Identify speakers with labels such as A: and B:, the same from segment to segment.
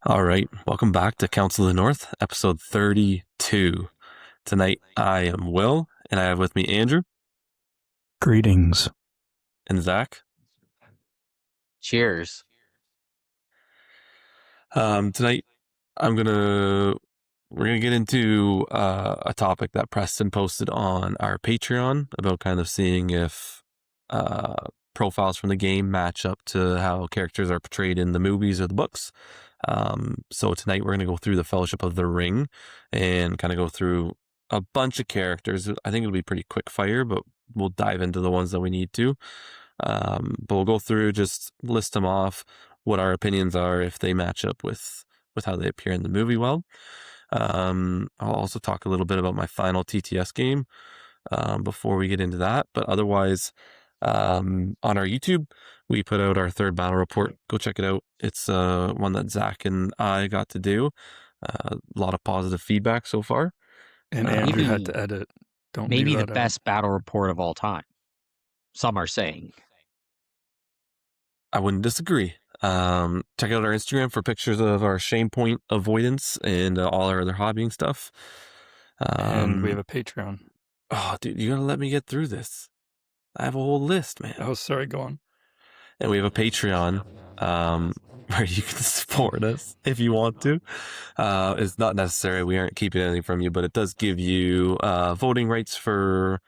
A: All right, welcome back to Council of the North, episode 32. Tonight I am Will, and I have with me Andrew
B: Greetings.
A: and Zach.
C: Cheers.
A: Tonight we're gonna get into a topic that Preston posted on our Patreon about kind of seeing if profiles from the game match up to how characters are portrayed in the movies or the books. So tonight we're going to go through the Fellowship of the Ring and kind of go through a bunch of characters. I think it'll be pretty quick fire, but we'll dive into the ones that we need to. But we'll go through, just list them off, what our opinions are, if they match up with how they appear in the movie well. I'll also talk a little bit about my final TTS game before we get into that. But otherwise, on our YouTube, we put out our third battle report. Go check it out. It's one that Zach and I got to do. A lot of positive feedback so far.
B: And Andrew had to edit. Don't
C: Maybe
B: leave
C: the
B: that out.
C: best battle report of all time. Some are saying.
A: I wouldn't disagree. Check out our Instagram for pictures of our shame point avoidance and all our other hobbying stuff.
B: And we have a Patreon.
A: Oh, dude, you gotta let me get through this. I have a whole list, man.
B: Oh, sorry, go on.
A: And we have a Patreon where you can support us if you want to. It's not necessary. We aren't keeping anything from you, but it does give you voting rights for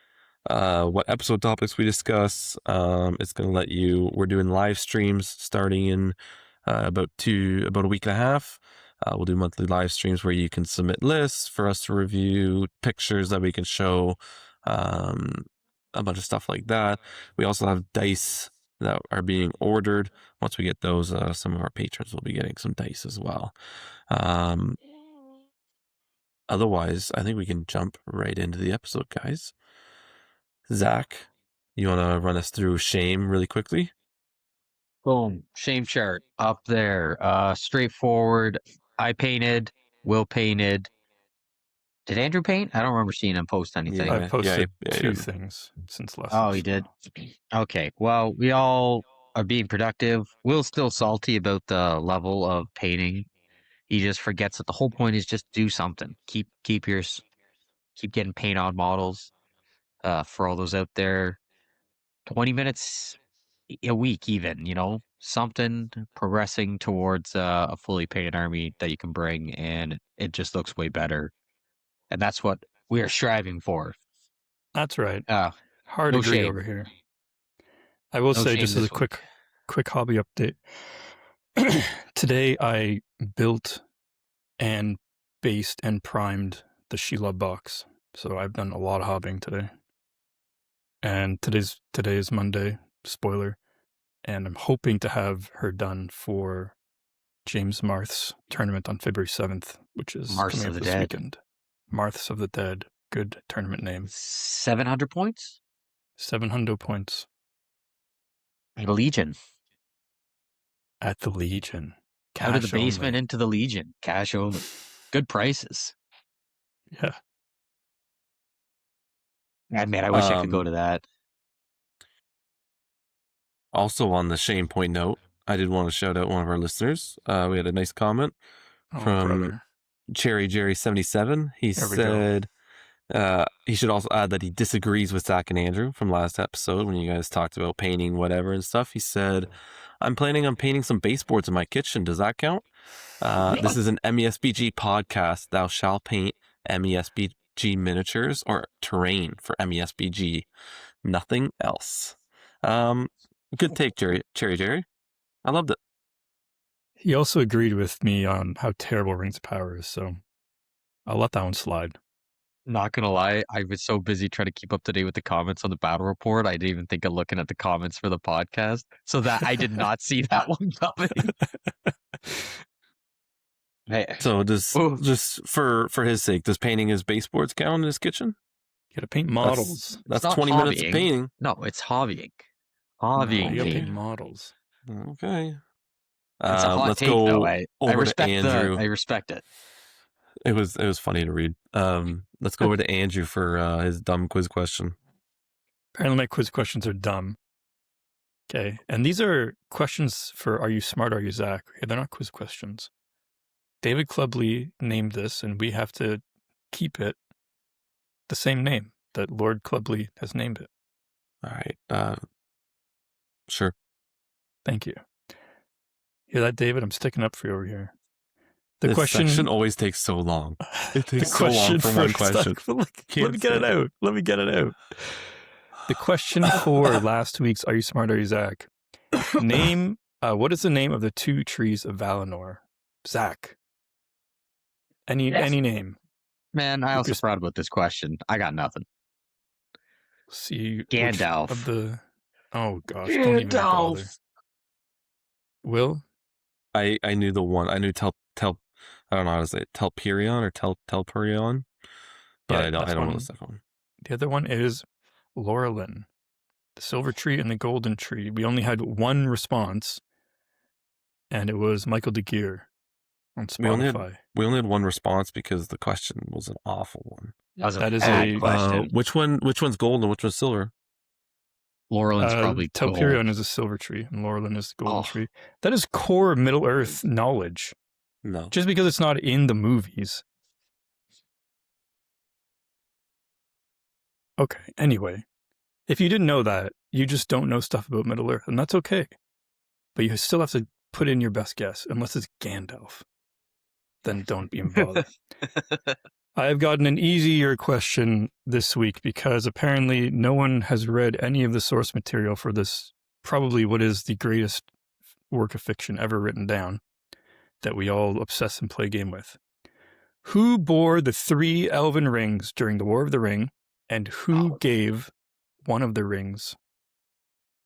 A: what episode topics we discuss. It's going to let you, we're doing live streams starting in about a week and a half. We'll do monthly live streams where you can submit lists for us to review, pictures that we can show, a bunch of stuff like that. We also have dice that are being ordered. Once we get those, some of our patrons will be getting some dice as well. Otherwise, I think we can jump right into the episode, guys. Zach, you want to run us through shame really quickly?
C: Boom. Shame chart up there. Straightforward. I painted. Will painted. Did Andrew paint? I don't remember seeing him post anything.
A: Yeah.
B: I've posted
A: yeah,
B: two
A: yeah.
B: things since last
C: Oh, he
B: episode.
C: did? Okay. Well, we all are being productive. Will's still salty about the level of painting. He just forgets that the whole point is just do something. Keep getting paint on models. For all those out there, 20 minutes a week, even, something progressing towards a fully painted army that you can bring, and it just looks way better. And that's what we are striving for.
B: That's right.
C: Uh,
B: Hard
C: no
B: agree
C: shame.
B: over here. I will
C: No
B: say,
C: shame
B: just as a
C: this week.
B: quick hobby update. Today I built and based and primed the Sheila box. So I've done a lot of hobbying today. And today is Monday, spoiler. And I'm hoping to have her done for James Marth's tournament on February 7th, which is
C: Marths
B: coming
C: of
B: up
C: the
B: this
C: Dead.
B: weekend. Marths of the Dead. Good tournament name.
C: 700 points?
B: 700 points.
C: Legion.
B: At the Legion.
C: Out of the
B: Cash
C: basement
B: only.
C: into the Legion. Cash only. Good prices.
B: Yeah.
C: Man, I wish I could go to that.
A: Also, on the shame point note, I did want to shout out one of our listeners. We had a nice comment from Cherry Jerry 77. He said he should also add that he disagrees with Zach and Andrew from last episode when you guys talked about painting whatever and stuff. He said, I'm planning on painting some baseboards in my kitchen. Does that count? This is an MESBG podcast. Thou shalt paint MESBG miniatures or terrain for MESBG. Nothing else. Good take, Cherry Jerry. I loved it.
B: He also agreed with me on how terrible Rings of Power is, so I'll let that one slide.
C: Not gonna lie, I was so busy trying to keep up to date with the comments on the battle report, I didn't even think of looking at the comments for the podcast, so that I did not see that one coming. Hey.
A: So just for his sake, does painting his baseboards count in his kitchen?
B: You gotta paint models.
A: That's 20 minutes of painting.
C: No, it's hobbying.
B: You gotta paint models.
A: Okay.
C: It's a hot
A: let's
C: take,
A: go
C: though. I respect
A: to Andrew.
C: I respect it.
A: It was funny to read. Let's go over to Andrew for his dumb quiz question.
B: Apparently my quiz questions are dumb. Okay. And these are questions for Are You Smart, Are You Zach? Okay, they're not quiz questions. David Clubley named this, and we have to keep it the same name that Lord Clubley has named it.
A: All right. Sure.
B: Thank you. Hear that, David? I'm sticking up for you over here.
A: This section always takes so long. It takes so long for one question.
B: Let me get it out. Let me get it out. The question for last week's Are You Smart, Are You Zach? Name, what is the name of the 2 trees of Valinor? Zach. Any name.
C: Man, I also forgot about this question. I got nothing.
B: See,
C: Gandalf.
B: Oh gosh, don't even bother. Will?
A: I knew the one. I knew I don't know how to say it, Telperion or Telperion, but
B: Yeah,
A: I don't know the second one.
B: The other one is Laurelin, the silver tree and the golden tree. We only had one response, and it was Michael DeGear on Spotify.
A: We only had one response because the question was an awful one.
C: That is a question.
A: Which one's gold and which one's silver?
C: Laurelin's probably
B: Telperion
C: gold.
B: is a silver tree, and Laurelin is the golden tree. That is core Middle Earth knowledge.
A: No.
B: Just because it's not in the movies. Okay, anyway. If you didn't know that, you just don't know stuff about Middle Earth, and that's okay. But you still have to put in your best guess, unless it's Gandalf. Then don't be bothered. I have gotten an easier question this week because apparently no one has read any of the source material for this, probably what is the greatest work of fiction ever written down, that we all obsess and play a game with. Who bore the 3 elven rings during the War of the Ring, and who gave one of the rings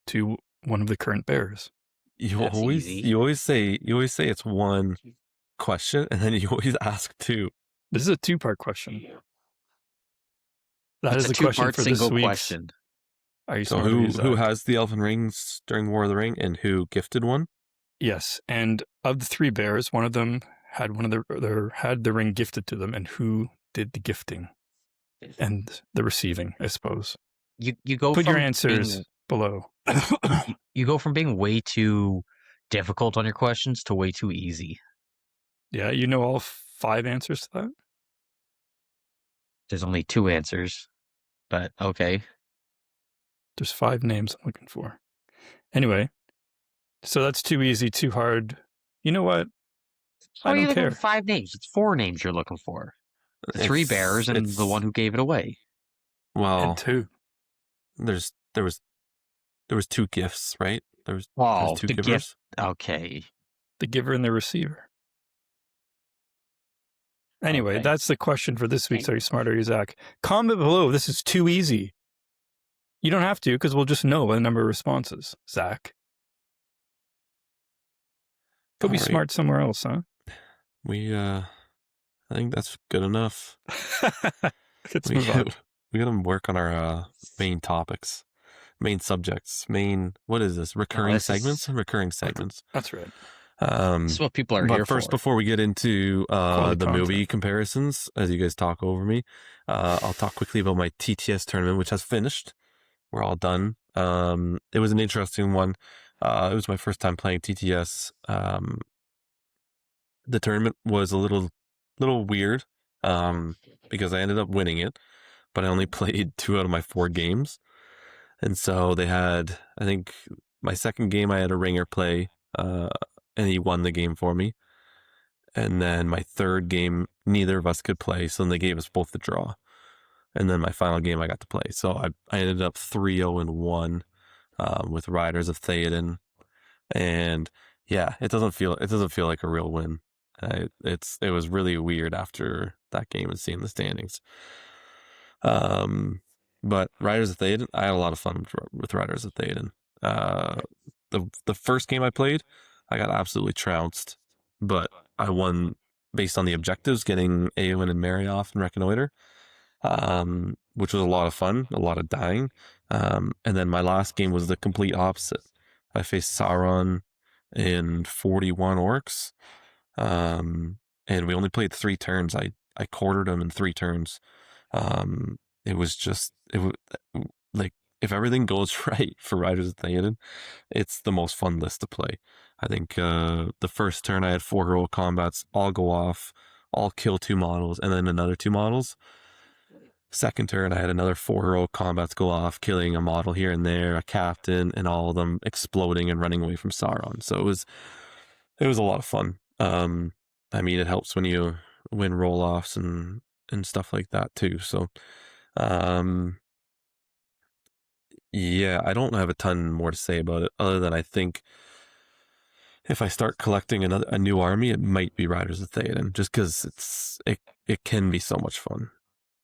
B: to one of the current bearers?
A: You always say it's one question, and then you always ask 2.
B: This is a 2-part question. That
C: It's
B: is
C: a
B: the question for this week's
C: question.
B: Are You
A: So
B: Smart?
A: who has the elven rings during the War of the Ring, and who gifted one?
B: Yes, and of the 3 bears, one of them had had the ring gifted to them, and who did the gifting and the receiving, I suppose.
C: You go
B: put
C: from
B: your answers below.
C: You go from being way too difficult on your questions to way too easy.
B: Yeah, you know all 5 answers to that?
C: There's only 2 answers, but okay.
B: There's 5 names I'm looking for. Anyway, so that's too easy, too hard. You know what?
C: I don't care. 5 names. It's 4 names you're looking for. The 3 bears and the one who gave it away.
A: Well,
B: and 2.
A: There was 2 gifts, right? There was 2 givers.
C: Gift. Okay.
B: The giver and the receiver. Anyway, that's the question for this week's Are You Smart, Are You Zach? Comment below. This is too easy. You don't have to, because we'll just know by the number of responses. Zach. Go be smart somewhere else, huh?
A: I think that's good enough.
B: Let's move on.
A: We got to work on our main topics, main subjects, what is this? Recurring segments? Recurring segments.
B: That's right.
C: This is what people are here for.
A: First, before we get into the movie comparisons, as you guys talk over me, I'll talk quickly about my TTS tournament, which has finished. We're all done. It was an interesting one. It was my first time playing TTS. The tournament was a little weird because I ended up winning it, but I only played 2 out of my 4 games. And so they had, I think my second game I had a ringer play, and he won the game for me. And then my third game, neither of us could play, so then they gave us both the draw. And then my final game I got to play. So I ended up 3-0-1 with Riders of Theoden. And yeah, it doesn't feel like a real win. It was really weird after that game and seeing the standings. But Riders of Theoden, I had a lot of fun with Riders of Theoden. The first game I played, I got absolutely trounced, but I won based on the objectives, getting Eowyn and Marioth and Reconnoiter, which was a lot of fun, a lot of dying. And then my last game was the complete opposite. I faced Sauron and 41 orcs. And we only played 3 turns. I quartered them in 3 turns. It was like if everything goes right for Riders of Theoden, it's the most fun list to play. I think the first turn I had 4 heroic combats all go off, all kill 2 models, and then another 2 models. Second turn, I had another 4 heroic combats go off, killing a model here and there, a captain, and all of them exploding and running away from Sauron. So it was a lot of fun. I mean, it helps when you win roll-offs and stuff like that too. So, yeah, I don't have a ton more to say about it other than I think if I start collecting a new army, it might be Riders of Theoden, just because it can be so much fun.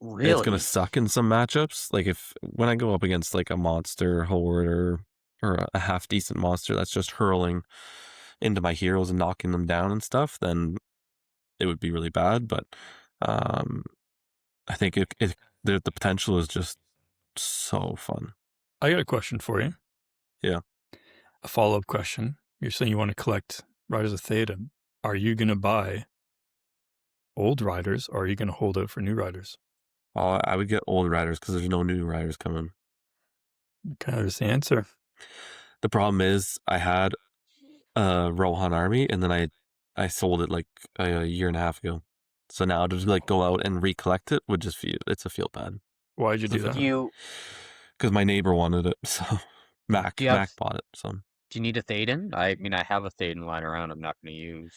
C: Really?
A: It's gonna suck in some matchups. Like when I go up against like a monster horde or a half decent monster that's just hurling into my heroes and knocking them down and stuff, then it would be really bad. But I think the potential is just so fun.
B: I got a question for you.
A: Yeah.
B: A follow-up question. You're saying you want to collect Riders of Theoden. Are you going to buy old Riders, or are you going to hold out for new Riders?
A: I would get old Riders because there's no new Riders coming.
B: Kind of the answer.
A: The problem is I had a Rohan army and then I sold it like a year and a half ago. So now to like go out and recollect it would just feel bad.
B: Why'd you do that?
A: Because my neighbor wanted it, so Mac bought it. So
C: do you need a Theoden? I mean, I have a Theoden lying around. I'm not going to use.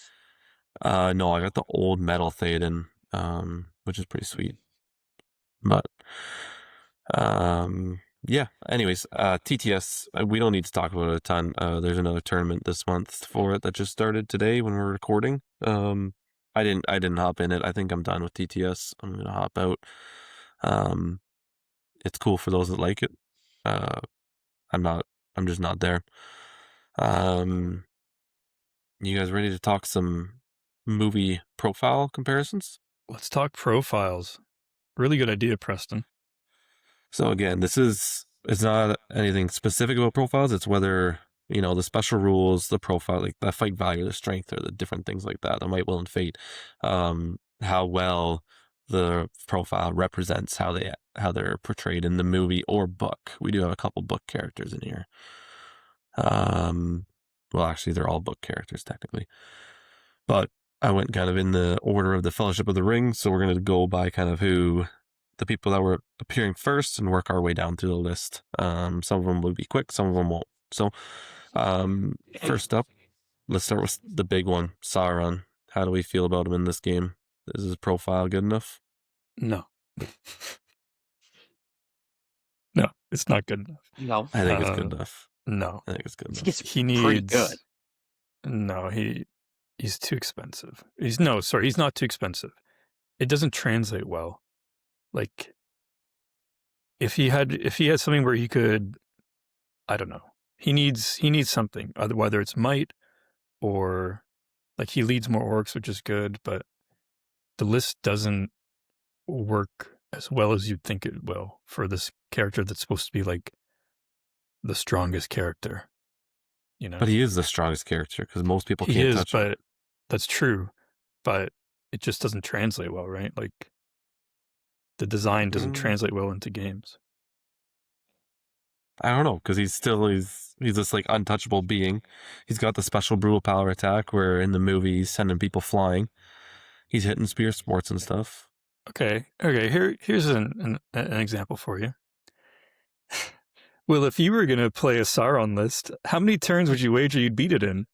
A: No, I got the old metal Theoden, which is pretty sweet. But yeah. Anyways, TTS. We don't need to talk about it a ton. There's another tournament this month for it that just started today when we're recording. I didn't hop in it. I think I'm done with TTS. I'm gonna hop out. It's cool for those that like it. I'm just not there. You guys ready to talk some movie profile comparisons?
B: Let's talk profiles. Really good idea, Preston.
A: So again, it's not anything specific about profiles. It's whether, the special rules, the profile, like the fight value, the strength, or the different things like that, the might, will, and fate, how well the profile represents how they're portrayed in the movie or book. We do have a couple book characters in here. Well, actually, they're all book characters technically, but I went kind of in the order of the Fellowship of the Ring, so we're going to go by kind of who the people that were appearing first and work our way down through the list. Some of them will be quick, some of them won't. So, first up, let's start with the big one, Sauron. How do we feel about him in this game? Is his profile good enough?
B: No. No, it's not good enough.
C: No.
A: I think it's good enough.
B: No.
A: I think it's good enough.
C: It's
B: He needs
C: pretty good.
B: No, he's too expensive. He's not too expensive. It doesn't translate well. Like if he had something where he could, I don't know. He needs something, whether it's might or like he leads more orcs, which is good, but the list doesn't work as well as you'd think it will for this character that's supposed to be like the strongest character.
A: But he is the strongest character because most people can't touch him.
B: But that's true. But it just doesn't translate well, right? Like the design doesn't translate well into games.
A: I don't know, because he's this like untouchable being. He's got the special brutal power attack where in the movie he's sending people flying. He's hitting spear sports and stuff.
B: Okay. Here's an example for you. Well, if you were going to play a Sauron list, how many turns would you wager you'd beat it in?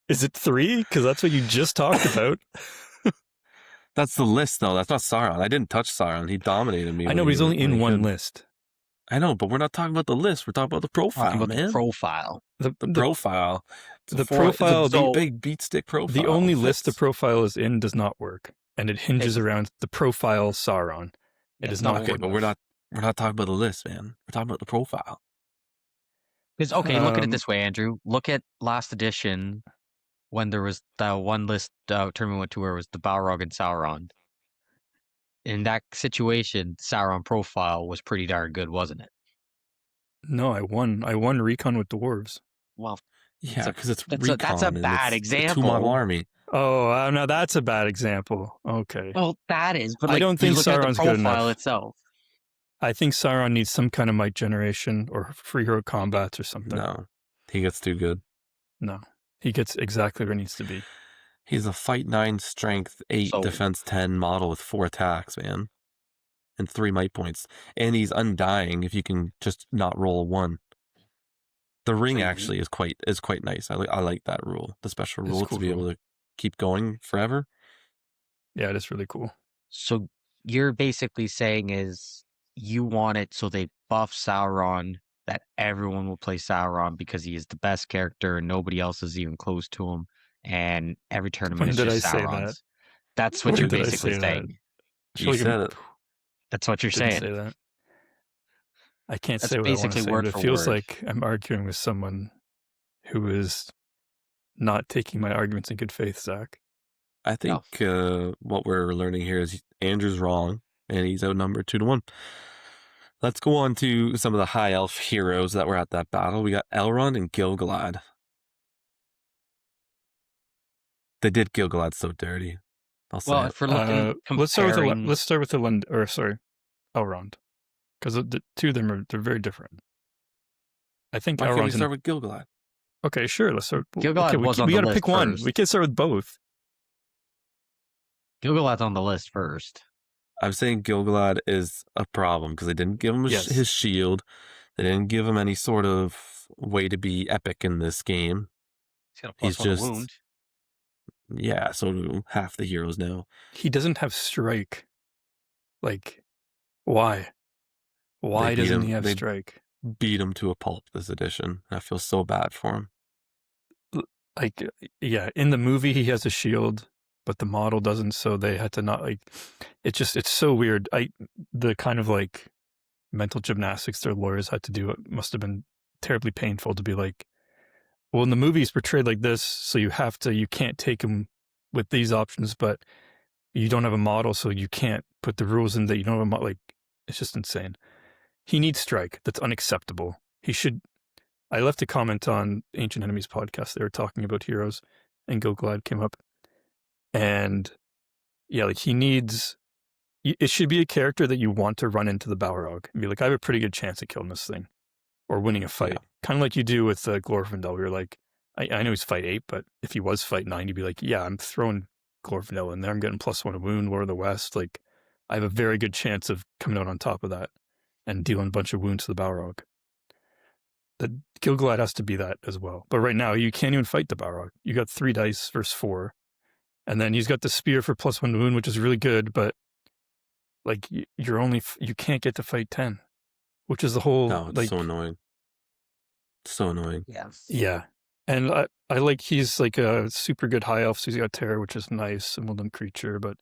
B: Is it 3? Because that's what you just talked about.
A: That's the list, though. That's not Sauron. I didn't touch Sauron. He dominated me.
B: I know, but he's only in one list.
A: I know, but we're not talking about the list. We're talking about the profile, man.
C: The profile.
A: The profile.
B: The profile.
A: The big beat stick profile.
B: The only list the profile is in does not work, and it hinges around the profile Sauron. It is not good.
A: But we're not talking about the list, man. We're talking about the profile.
C: Because look at it this way, Andrew. Look at last edition when there was the one list tournament went to where it was the Balrog and Sauron. In that situation, Sauron profile was pretty darn good, wasn't it?
B: No, I won recon with dwarves.
C: Well,
A: yeah, because it's recon.
C: That's a bad example.
A: A 2-model army.
B: Oh, no, that's a bad example. Okay.
C: Well, that is, but
B: I don't think
C: Sauron's
B: good enough.
C: Itself.
B: I think Sauron needs some kind of might generation or free hero combats or something.
A: No, he gets too good.
B: No, he gets exactly where he needs to be.
A: He's a fight 9, strength 8,
C: So-
A: defense 10 model with 4 attacks, man, and 3 might points, and he's undying if you can just not roll a 1. The ring
C: So
A: actually is quite nice. I like that rule, the special
B: It's a
A: rule
B: cool
A: to be
B: rule.
A: able to keep going forever.
B: Yeah, it is really cool.
C: So you're basically saying is you want it so they buff Sauron, that everyone will play Sauron because he is the best character and nobody else is even close to him, and every tournament
B: When
C: is
B: did I
C: just
B: say that?
C: Sauron's. That's what
B: When
C: you're
B: did I
C: basically
B: say that?
C: saying.
B: I feel
A: You
B: like
A: said it.
C: That's what you're
B: didn't
C: saying.
B: say that. I can't
C: That's
B: say what I want
C: basically
B: to say,
C: word
B: but it
C: for
B: feels
C: word.
B: like I'm arguing with someone who is not taking my arguments in good faith, Zach.
A: I think what we're learning here is Andrew's wrong, and he's outnumbered 2-1. Let's go on to some of the high elf heroes that were at that battle. We got Elrond and Gil-galad. They did Gil-galad so dirty. I'll say
C: Well,
A: it.
C: if we're looking
B: Let's
C: comparing,
B: start with Elrond, because the two of them they're very different. I think
A: Why can't we
B: Elrond's
A: start with Gil-galad?
B: okay. Sure, let's start.
C: Gil-galad
B: Okay,
C: was
B: we
C: on the
B: got to
C: list
B: pick one.
C: first.
B: We can't start with both.
C: Gil-galad's on the list first.
A: I'm saying Gil-galad is a problem because they didn't give him
B: Yes.
A: his shield. They didn't give him any sort of way to be epic in this game.
C: He's got a
A: He's
C: plus 1
A: just,
C: wound.
A: yeah, so do half the heroes now.
B: He doesn't have strike. Like, why? Why
A: beat
B: doesn't
A: him-
B: he have
A: they-
B: strike?
A: Beat him to a pulp this edition. I feel so bad for him.
B: Like, yeah, in the movie he has a shield, but the model doesn't, so they had to not like. It's so weird. The kind of like mental gymnastics their lawyers had to do, it must have been terribly painful to be like, well, in the movie he's portrayed like this, so you can't take him with these options, but you don't have a model, so you can't put the rules in that you don't have a model. Like, it's just insane. He needs strike. That's unacceptable. He should. I left a comment on Ancient Enemies podcast. They were talking about heroes, and Gil-galad came up. And yeah, like he needs. It should be a character that you want to run into the Balrog and be like, I have a pretty good chance of killing this thing or winning a fight.
A: Yeah.
B: Kind of like you do with Glorfindel. You're like, I know he's fight 8, but if he was fight 9, you'd be like, yeah, I'm throwing Glorfindel in there. I'm getting +1 wound, Lord of the West. Like, I have a very good chance of coming out on top of that and dealing a bunch of wounds to the Balrog. The Gil-galad has to be that as well. But right now, you can't even fight the Balrog. You got 3 dice versus 4. And then he's got the spear for +1 wound, which is really good, but like you can't get to fight 10, which is the whole
A: No, it's
B: like
A: so annoying. So annoying.
B: yeah. And I like he's like a super good high elf, so he's got terror, which is nice, and well-done creature, but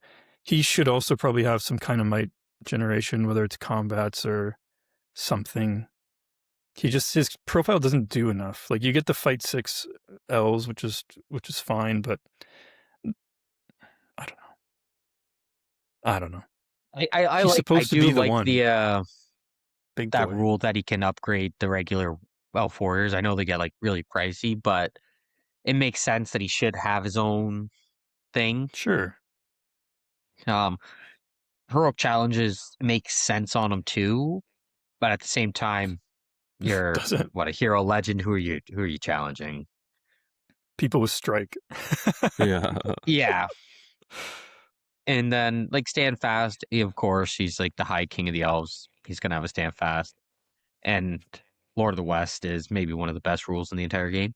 B: he should also probably have some kind of might generation, whether it's combats or something. His profile doesn't do enough. Like you get the fight 6 elves, which is fine, but I don't know.
C: I
B: He's
C: like. I
B: supposed to
C: do
B: be the
C: like
B: one.
C: the
B: Big
C: that
B: boy.
C: rule that he can upgrade the regular elf warriors. I know they get like really pricey, but it makes sense that he should have his own thing.
B: Sure.
C: Heroic challenges make sense on him too, but at the same time, you're
B: Doesn't.
C: a hero legend. Who are you challenging?
B: People with strike.
A: Yeah.
C: Yeah. And then like stand fast, of course, he's like the high king of the elves. He's gonna have a stand fast. And Lord of the West is maybe one of the best rules in the entire game.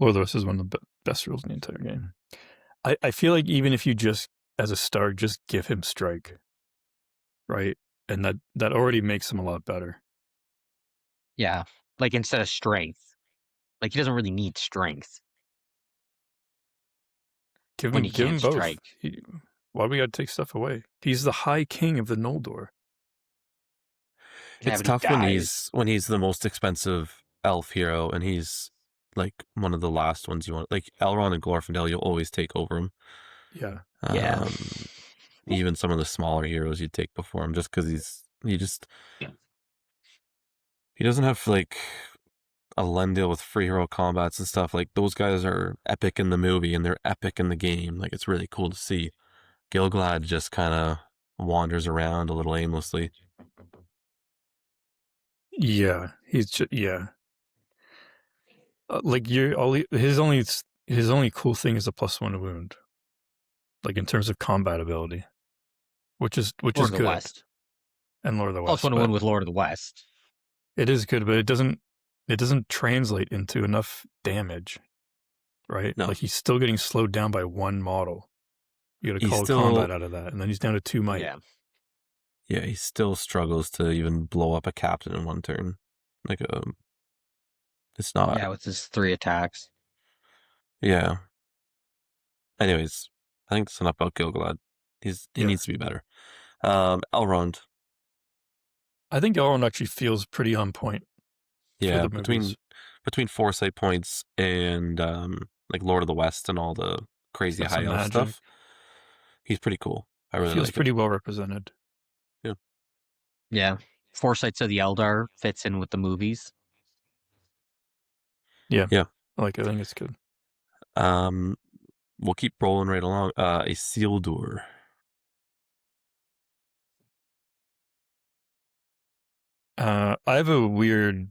B: Lord of the West is one of the best rules in the entire game. I feel like even if you just, as a start, just give him strike, right? And that already makes him a lot better.
C: Yeah. Like instead of strength. Like he doesn't really need strength.
B: Give
C: When
B: him,
C: you
B: give him
C: can't
B: both.
C: strike.
B: Why do we got to take stuff away? He's the High King of the Noldor.
C: Yeah,
A: It's
C: but he
A: tough when he's the most expensive elf hero and he's like one of the last ones you want. Like Elrond and Glorfindel, you'll always take over him.
B: Yeah.
C: Yeah.
A: Even some of the smaller heroes you'd take before him, just because he doesn't have like a Lendil with free hero combats and stuff. Like those guys are epic in the movie and they're epic in the game. Like it's really cool to see. Gil-galad just kind of wanders around a little aimlessly.
B: Yeah, he's just, yeah. Like his only cool thing is a +1 wound. Like in terms of combat ability, which is
C: Lord of the
B: good,
C: West.
B: and Lord of the
C: Plus
B: West,
C: one to
B: but
C: win with Lord of the West.
B: it is good, but it doesn't translate into enough damage, right?
A: No,
B: Like he's still getting slowed down by one model. You got to
A: he
B: call
A: still,
B: combat out of that, and then he's down to 2 might.
C: Yeah.
A: he still struggles to even blow up a captain in one turn. Like, it's not.
C: Yeah, with his 3 attacks.
A: Yeah. Anyways, I think that's enough about Gilgalad. He
B: Yeah.
A: needs to be better. Elrond.
B: I think Elrond actually feels pretty on point for
A: Yeah,
B: the movies.
A: between foresight points and like Lord of the West and all the
B: He's
A: crazy
B: got
A: high
B: some
A: elf
B: magic.
A: stuff, he's pretty cool. I
B: He
A: really
B: feels
A: like
B: pretty
A: it.
B: well represented.
A: Yeah.
C: Yeah. Foresights of the Eldar fits in with the movies.
B: Yeah.
A: Yeah.
B: I think it's good.
A: We'll keep rolling right along. Isildur.
B: I have a weird.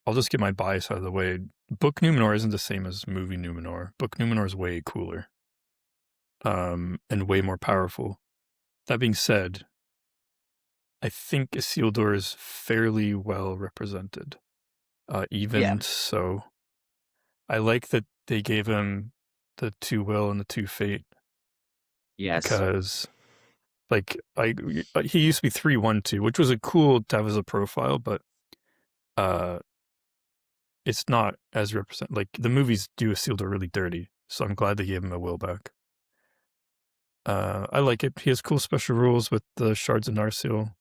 B: I'll just get my bias out of the way. Book Numenor isn't the same as movie Numenor. Book Numenor is way cooler, and way more powerful. That being said, I think Isildur is fairly well represented. Even so, I like that they gave him the 2 will and the 2 fate
C: Yes.
B: because, like, he used to be 3-1-2, which was a cool to have as a profile, but it's not as represent. Like the movies do Isildur really dirty, so I'm glad they gave him a will back. I like it. He has cool special rules with the shards of Narsil.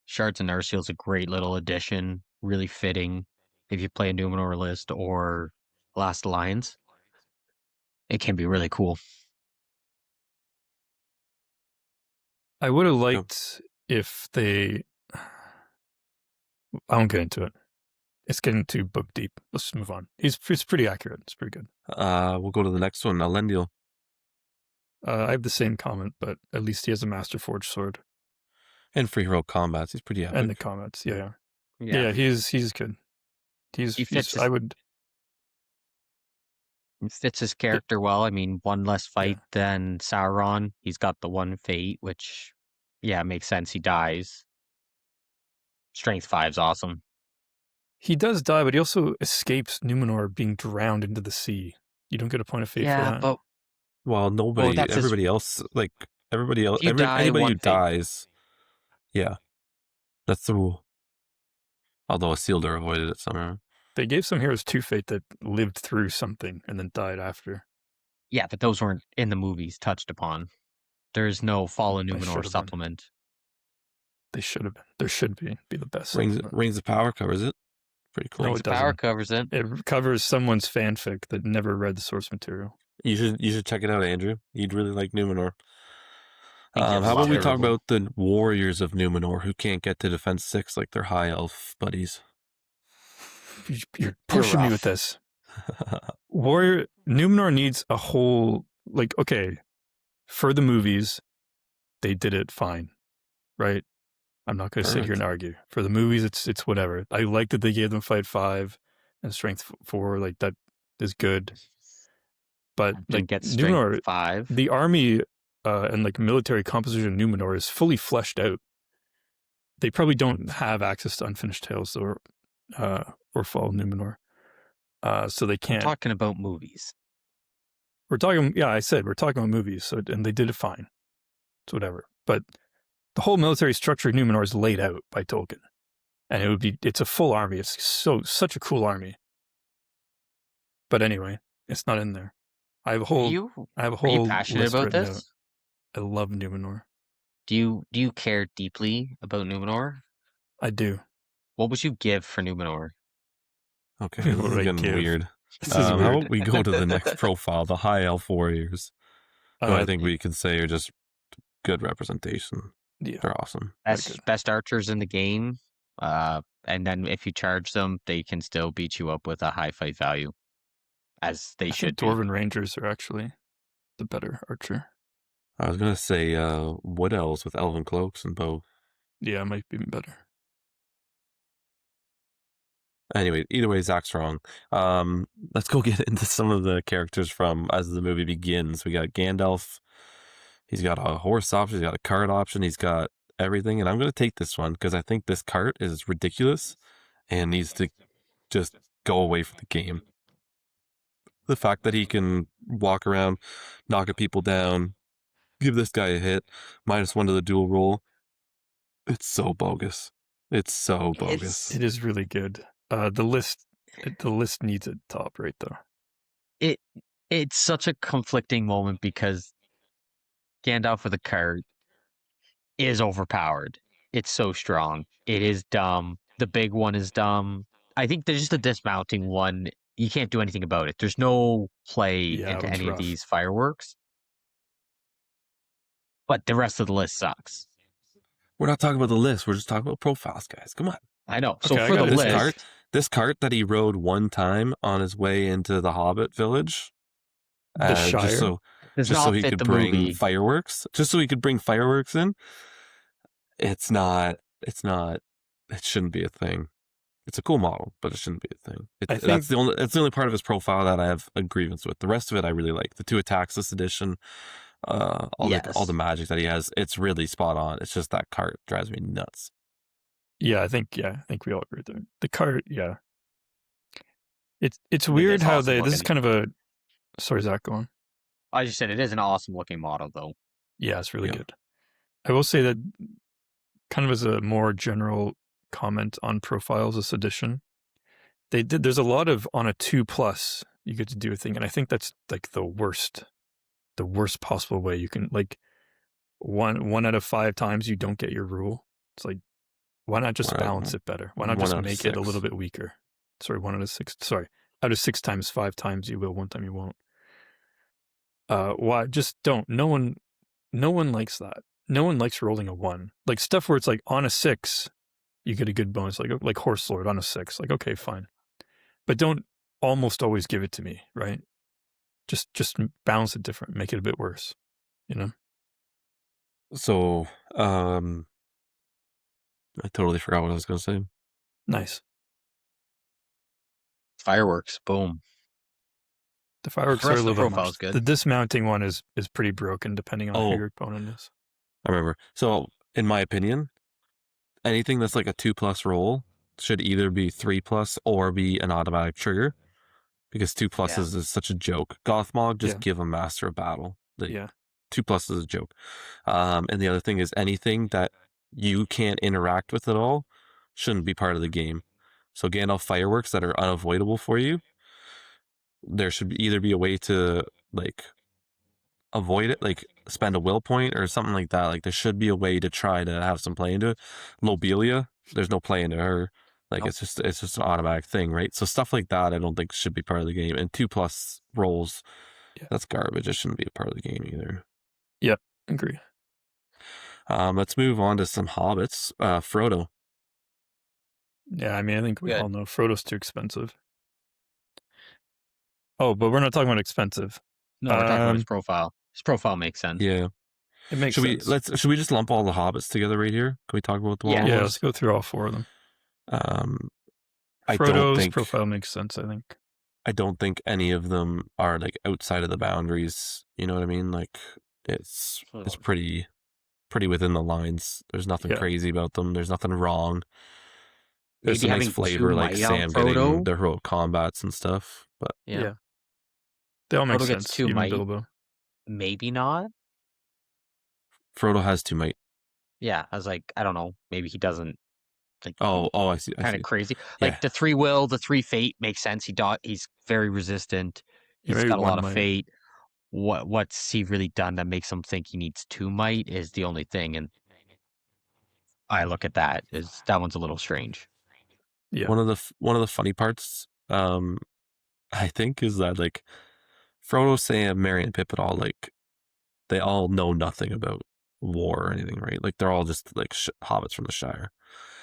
C: Shards and Narsil's a great little addition. Really fitting if you play a Numenor list or Last Alliance. It can be really cool.
B: I would have liked if they. I won't get into it. It's getting too book deep. Let's just move on. It's pretty accurate. It's pretty good.
A: We'll go to the next one. Elendil.
B: I have the same comment, but at least he has a Master Forge sword
A: And free hero combats. He's pretty epic.
B: and the comments. Yeah. He's good.
C: He fits
B: I would.
C: fits his character well. I mean, one less fight than Sauron. He's got the 1 fate, which, makes sense. He dies. Strength 5's awesome.
B: He does die, but he also escapes Numenor being drowned into the sea. You don't get a point of fate for that.
C: But
A: well, nobody,
C: that's
A: everybody else, like everybody else,
C: If you die,
A: anybody
C: 1
A: who
C: fate.
A: dies, yeah, that's the rule. Although Isildur avoided it somehow.
B: They gave some heroes 2 fate that lived through something and then died after.
C: Yeah, but those weren't in the movies touched upon. There's no Fallen
B: They
C: Numenor
B: should've been.
C: supplement.
B: They should have been. There should be the best.
A: Rings of Power covers it. Pretty cool.
B: No,
C: Rings
B: it
C: of Power
B: doesn't.
C: covers it.
B: It covers someone's fanfic that never read the source material.
A: You should check it out, Andrew. You'd really like Numenor.
C: How
A: about we talk about the warriors of Numenor who can't get to defense 6 like their high elf buddies?
B: You're pushing me with this. Numenor needs a whole, like, okay, for the movies, they did it fine, right? I'm not going to sit here and argue. For the movies, it's whatever. I like that they gave them fight 5 and strength 4. Like that is good. But like
C: get strength
B: Numenor,
C: 5.
B: the army and like military composition of Numenor is fully fleshed out. They probably don't have access to Unfinished Tales or Fall of Numenor, so they can't.
C: We're talking about movies.
B: We're talking about movies. So and they did it fine. It's whatever. But the whole military structure of Numenor is laid out by Tolkien, and it's a full army. It's such a cool army. But anyway, it's not in there. I have a whole.
C: Are you passionate about this?
B: Out. I love Numenor.
C: Do you care deeply about Numenor?
B: I do.
C: What would you give for Numenor?
A: Okay, this is getting weird.
B: This is weird.
A: How about we go to the next profile, the High Elf Warriors, who I think we can say are just good representation.
B: Yeah.
A: They're awesome.
C: Best archers in the game. And then if you charge them, they can still beat you up with a high fight value. As they should be.
B: Dwarven Rangers are actually the better archer.
A: I was gonna say wood elves with elven cloaks and bow.
B: Yeah, it might be better.
A: Anyway, either way, Zach's wrong. Let's go get into some of the characters from as the movie begins. We got Gandalf. He's got a horse option. He's got a cart option. He's got everything. And I'm going to take this one because I think this cart is ridiculous and needs to just go away from the game. The fact that he can walk around, knocking people down, give this guy a hit, -1 to the dual roll. It's so bogus. It's so bogus.
B: It is really good. The list needs a top right though.
C: It's such a conflicting moment because Gandalf with a card is overpowered. It's so strong. It is dumb. The big one is dumb. I think there's just a dismounting one. You can't do anything about it. There's no play
B: Yeah,
C: into
B: it was
C: any of
B: rough.
C: these fireworks. But the rest of the list sucks.
A: We're not talking about the list. We're just talking about profiles, guys. Come on.
C: I know. So
B: Okay, I
C: for the
B: got
A: This
B: it.
C: list,
A: this cart that he rode one time on his way into the Hobbit village,
B: The Shire.
C: does
A: just so
C: not
A: he
C: fit
A: could
C: the
A: bring
C: movie.
A: fireworks, just so he could bring fireworks in. It's not. It shouldn't be a thing. It's a cool model, but it shouldn't be a thing.
B: I think-
A: That's the only part of his profile that I have a grievance with. The rest of it I really like. The 2 attacks this edition, all the magic that he has, it's really spot on. It's just that cart drives me nuts.
B: Yeah, I think we all agree there. The cart, yeah. It's
C: mean,
B: weird
C: it's
B: how
C: awesome
B: this is
C: looking.
B: kind of a. Sorry, Zach, go on.
C: I just said it is an awesome looking model, though.
B: Yeah, it's really
A: Yeah.
B: good. I will say that kind of as a more general comment on profiles this edition, there's a lot of on a 2+ you get to do a thing, and I think that's like the worst possible way you can, like, one out of 5 times you don't get your rule. It's like, why not just balance it better? Why not
A: 1
B: just
A: out of
B: make it a
A: 6.
B: little bit weaker? Sorry, 1 out of 6. Sorry, out of 6 times, 5 times you will, 1 time you won't. Why? Just don't. No one likes that. No one likes rolling a 1. Like stuff where it's like on a 6, you get a good bonus, like Horse Lord on a 6. Like, okay, fine. But don't almost always give it to me, right? Just balance it different, make it a bit worse, you know?
A: So, I totally forgot what I was going to say.
B: Nice.
C: Fireworks, boom.
B: The fireworks
C: The
B: are a
C: rest of the
B: little bit
C: profile's
B: much.
C: good.
B: The dismounting one is pretty broken depending on who your opponent is.
A: I remember. So, in my opinion, anything that's like a 2+ roll should either be 3+ or be an automatic trigger, because 2+ is such a joke. Gothmog, just give him Master of Battle. Like, 2+ is a joke. And the other thing is anything that you can't interact with at all shouldn't be part of the game. So Gandalf fireworks that are unavoidable for you, there should either be a way to like avoid it, like spend a will point or something like that. Like there should be a way to try to have some play into it. Lobelia, there's no play into her. Like
C: Nope.
A: it's just an automatic thing, right? So stuff like that I don't think should be part of the game. And 2+ rolls, that's garbage. It shouldn't be a part of the game either.
B: Yep, agree.
A: Let's move on to some hobbits. Frodo.
B: Yeah, I mean, I think we all know Frodo's too expensive. Oh, but we're not talking about expensive.
C: No, we're talking about his profile. His profile makes sense.
A: Yeah.
B: It makes sense.
A: Should we just lump all the hobbits together right here? Can we talk about the
B: Yeah, let's go through all 4 of them. Frodo's profile makes sense, I think.
A: I don't think any of them are like outside of the boundaries. You know what I mean? Like it's pretty within the lines. There's nothing crazy about them. There's nothing wrong. There's some nice flavor, like Sam getting the heroic combats and stuff. But
B: yeah. They all make
C: Frodo
B: sense.
C: Gets 2
B: even
C: might.
B: Bilbo.
C: Maybe not.
A: Frodo has 2 might.
C: Yeah, I was like, I don't know. Maybe he doesn't. Like,
A: I see.
C: Kind of crazy. Like the 3 will, the 3 fate makes sense. He's very resistant. He's got a lot of fate. What's he really done that makes him think he needs 2 might is the only thing. And I look at that as that one's a little strange.
B: Yeah.
A: One of the funny parts, I think, is that like Frodo, Sam, Merry, and Pippin all like they all know nothing about war or anything, right? Like they're all just like hobbits from the Shire.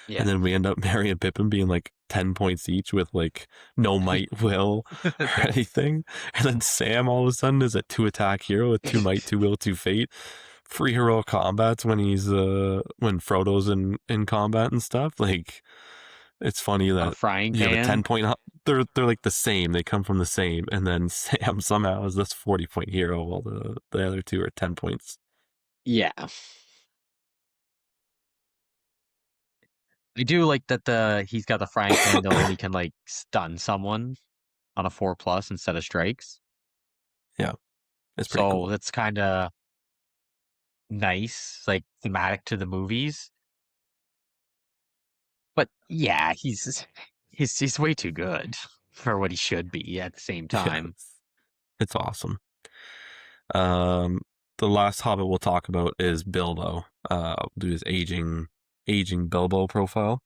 A: Yeah. And then we end up Merry and Pippin being like 10 points each with like no might, will, or anything. And then Sam all of a sudden is a 2 attack hero with 2 might, 2 will, 2 fate. Free heroic combats when he's when Frodo's in combat and stuff. Like, it's funny
C: On a
A: that
C: frying
A: you have a
C: pan.
A: 10-point. They're like the same. They come from the same, and then Sam somehow is this 40-point hero, while the other two are 10 points.
C: Yeah. I do like that he's got the frying pan though, and he can like stun someone on a 4+ instead of strikes.
A: Yeah, it's pretty
C: So
A: cool.
C: that's kind of nice, like thematic to the movies. But yeah, he's way too good for what he should be at the same
A: Yeah,
C: time.
A: it's awesome. The last Hobbit we'll talk about is Bilbo. We'll do his aging Bilbo profile.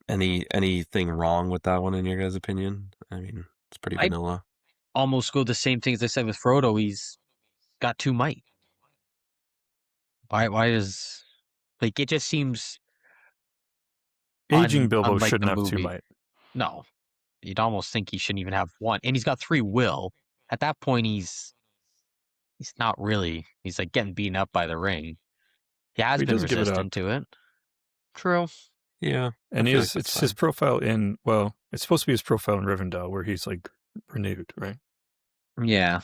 A: Anything wrong with that one in your guys' opinion? I mean, it's pretty
C: I
A: vanilla.
C: almost go the same thing as I said with Frodo. He's got 2 might. Why does like it just seems
B: Aging Bilbo
C: unlike the
B: shouldn't have 2
C: movie?
B: might.
C: No, you'd almost think he shouldn't even have 1, and he's got 3 will. At that point, he's not really. He's like getting beaten up by the ring. He has
B: He
C: been
B: does give it up.
C: resistant to it. True.
A: Yeah,
B: And
A: I feel like that's
B: it's his
A: fine.
B: profile in, well, it's supposed to be his profile in Rivendell where he's like renewed, right?
C: Yeah.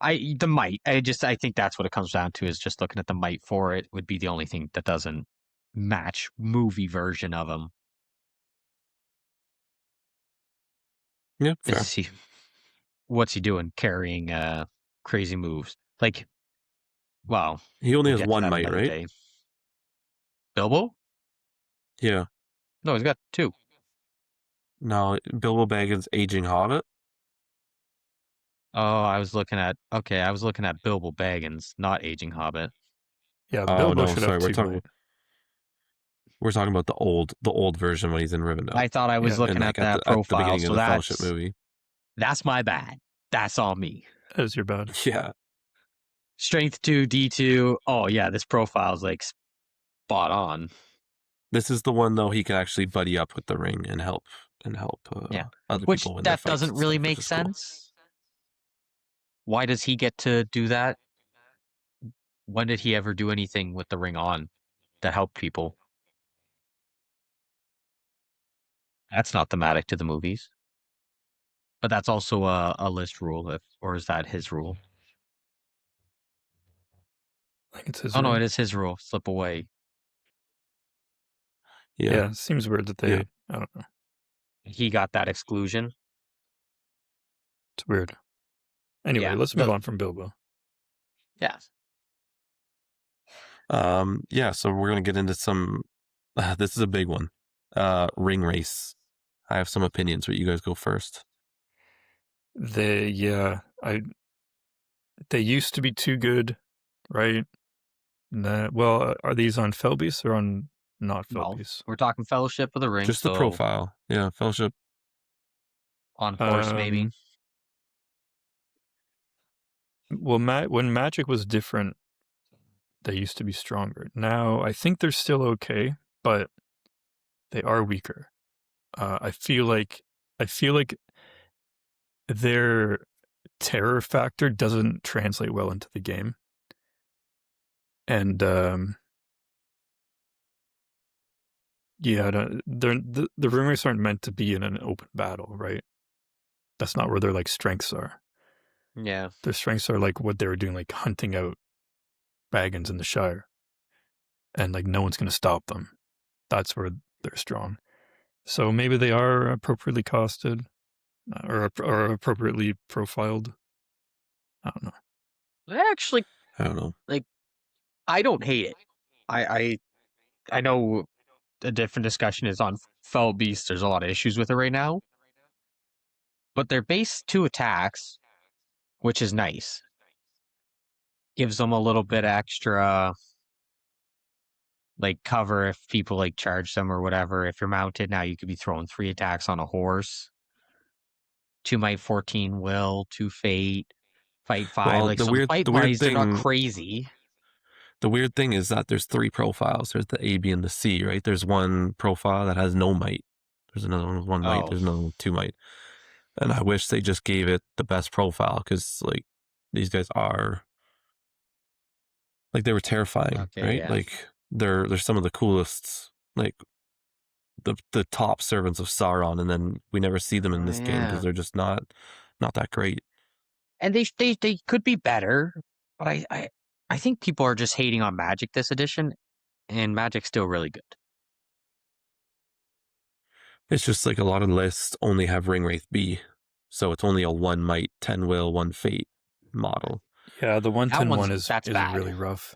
C: The might. I think that's what it comes down to, is just looking at the might for it would be the only thing that doesn't match movie version of him.
A: Yeah, fair.
C: Is he what's he doing carrying crazy moves? Like, well,
A: He only
C: we'll
A: has
C: get to
A: 1
C: that
A: might,
C: another
A: right?
C: day. Bilbo?
A: Yeah.
C: No, he's got 2.
A: No, Bilbo Baggins' aging Hobbit.
C: Oh, I was looking at Bilbo Baggins, not Aging Hobbit.
B: Yeah,
A: Oh
B: Bilbo
A: no,
B: should have
A: sorry,
B: 2 might.
A: we're talking about the old version when he's in Rivendell,
C: I thought I was
B: Yeah.
C: looking
A: and
C: at
A: like
C: that
A: at the
C: profile,
A: beginning of
C: so
A: the Fellowship movie.
C: that's my bad. That's on me.
B: That is your bad.
A: Yeah,
C: Strength 2, D2. Oh yeah, this profile's like spot on.
A: this is the one though he can actually buddy up with the ring and help
C: Yeah.
A: other
C: Which
A: people win their
C: that
A: fights
C: doesn't
A: and
C: really
A: stuff, which
C: make
A: is cool.
C: sense. Why does he get to do that? When did he ever do anything with the ring on that helped people? That's not thematic to the movies. But that's also a list rule, or is that his rule?
B: I think it's his
C: Oh no,
B: rule.
C: it is his rule. Slip away.
A: Yeah,
B: Yeah, it seems weird that
A: Yeah.
B: I don't know.
C: He got that exclusion.
B: It's weird. Anyway,
C: Yeah.
B: let's move on from Bilbo.
C: Yeah.
A: Yeah. So we're gonna get into some. This is a big one. Ring race. I have some opinions, but you guys go first.
B: They used to be too good, right? Well, are these on Felbeast or on not
C: Well,
B: Felbeast?
C: we're talking Fellowship of the Ring,
A: Just the
C: so
A: profile. Yeah, Fellowship.
C: on horse maybe.
B: Well, when Magic was different, they used to be stronger. Now I think they're still okay, but they are weaker. I feel like their terror factor doesn't translate well into the game, and yeah, the rumors aren't meant to be in an open battle, right? That's not where their like strengths are.
C: Yeah.
B: Their strengths are like what they were doing, like hunting out Baggins in the Shire, and like no one's gonna stop them. That's where they're strong. So maybe they are appropriately costed or appropriately profiled. I don't know.
C: Actually,
A: I don't know.
C: like, I don't hate it. I know a different discussion is on Fell Beast. There's a lot of issues with it right now. But their base 2 attacks, which is nice, gives them a little bit extra like cover if people like charge them or whatever. If you're mounted now, you could be throwing 3 attacks on a horse. 2 might, 14 will, 2 fate, fight 5.
A: Well,
C: Like, so the fight
A: the weird
C: mights, they're not
A: thing
C: crazy.
A: The weird thing is that there's 3 profiles. There's the A, B, and the C, right? There's one profile that has no might. There's another one with 1 might.
C: Oh,
A: There's another one with 2 might. And I wish they just gave it the best profile because, like, these guys are, like, they were terrifying,
C: okay,
A: right?
C: yeah.
A: Like, they're some of the coolest, like, the top servants of Sauron, and then we never see them in
C: Oh,
A: this game because
C: yeah.
A: they're just not that great.
C: And they could be better, but I think people are just hating on Magic this edition, and Magic's still really good.
A: It's just like a lot of lists only have Ringwraith B, so it's only a 1 might, 10 will, 1 fate model.
B: Yeah, the
C: That
B: 110 one
C: that's
B: is
C: bad.
B: really rough.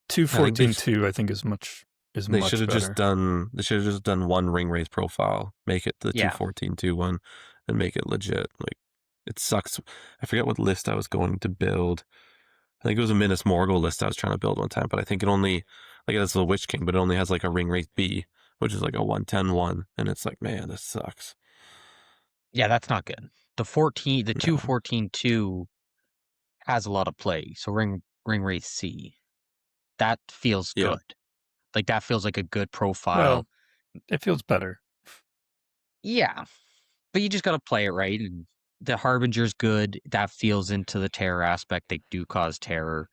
A: I think
B: 214 2 I think is much
A: they should have
B: better.
A: they should have just done 1 Ringwraith profile, make it the
C: Yeah.
A: 214-2 one, and make it legit. Like, it sucks. I forget what list I was going to build. I think it was a Minas Morgul list I was trying to build one time, but I think it only, like, it's the Witch King, but it only has like a Ringwraith B, which is like a 110-1, and it's like, man, this sucks.
C: Yeah, that's not good. The
A: No.
C: 214-2 has a lot of play. So Ring Wraith C. That feels
A: Yeah.
C: good. Like that feels like a good profile.
B: Well, it feels better.
C: Yeah. But you just gotta play it right. And the Harbinger's good. That feels into the terror aspect. They do cause terror.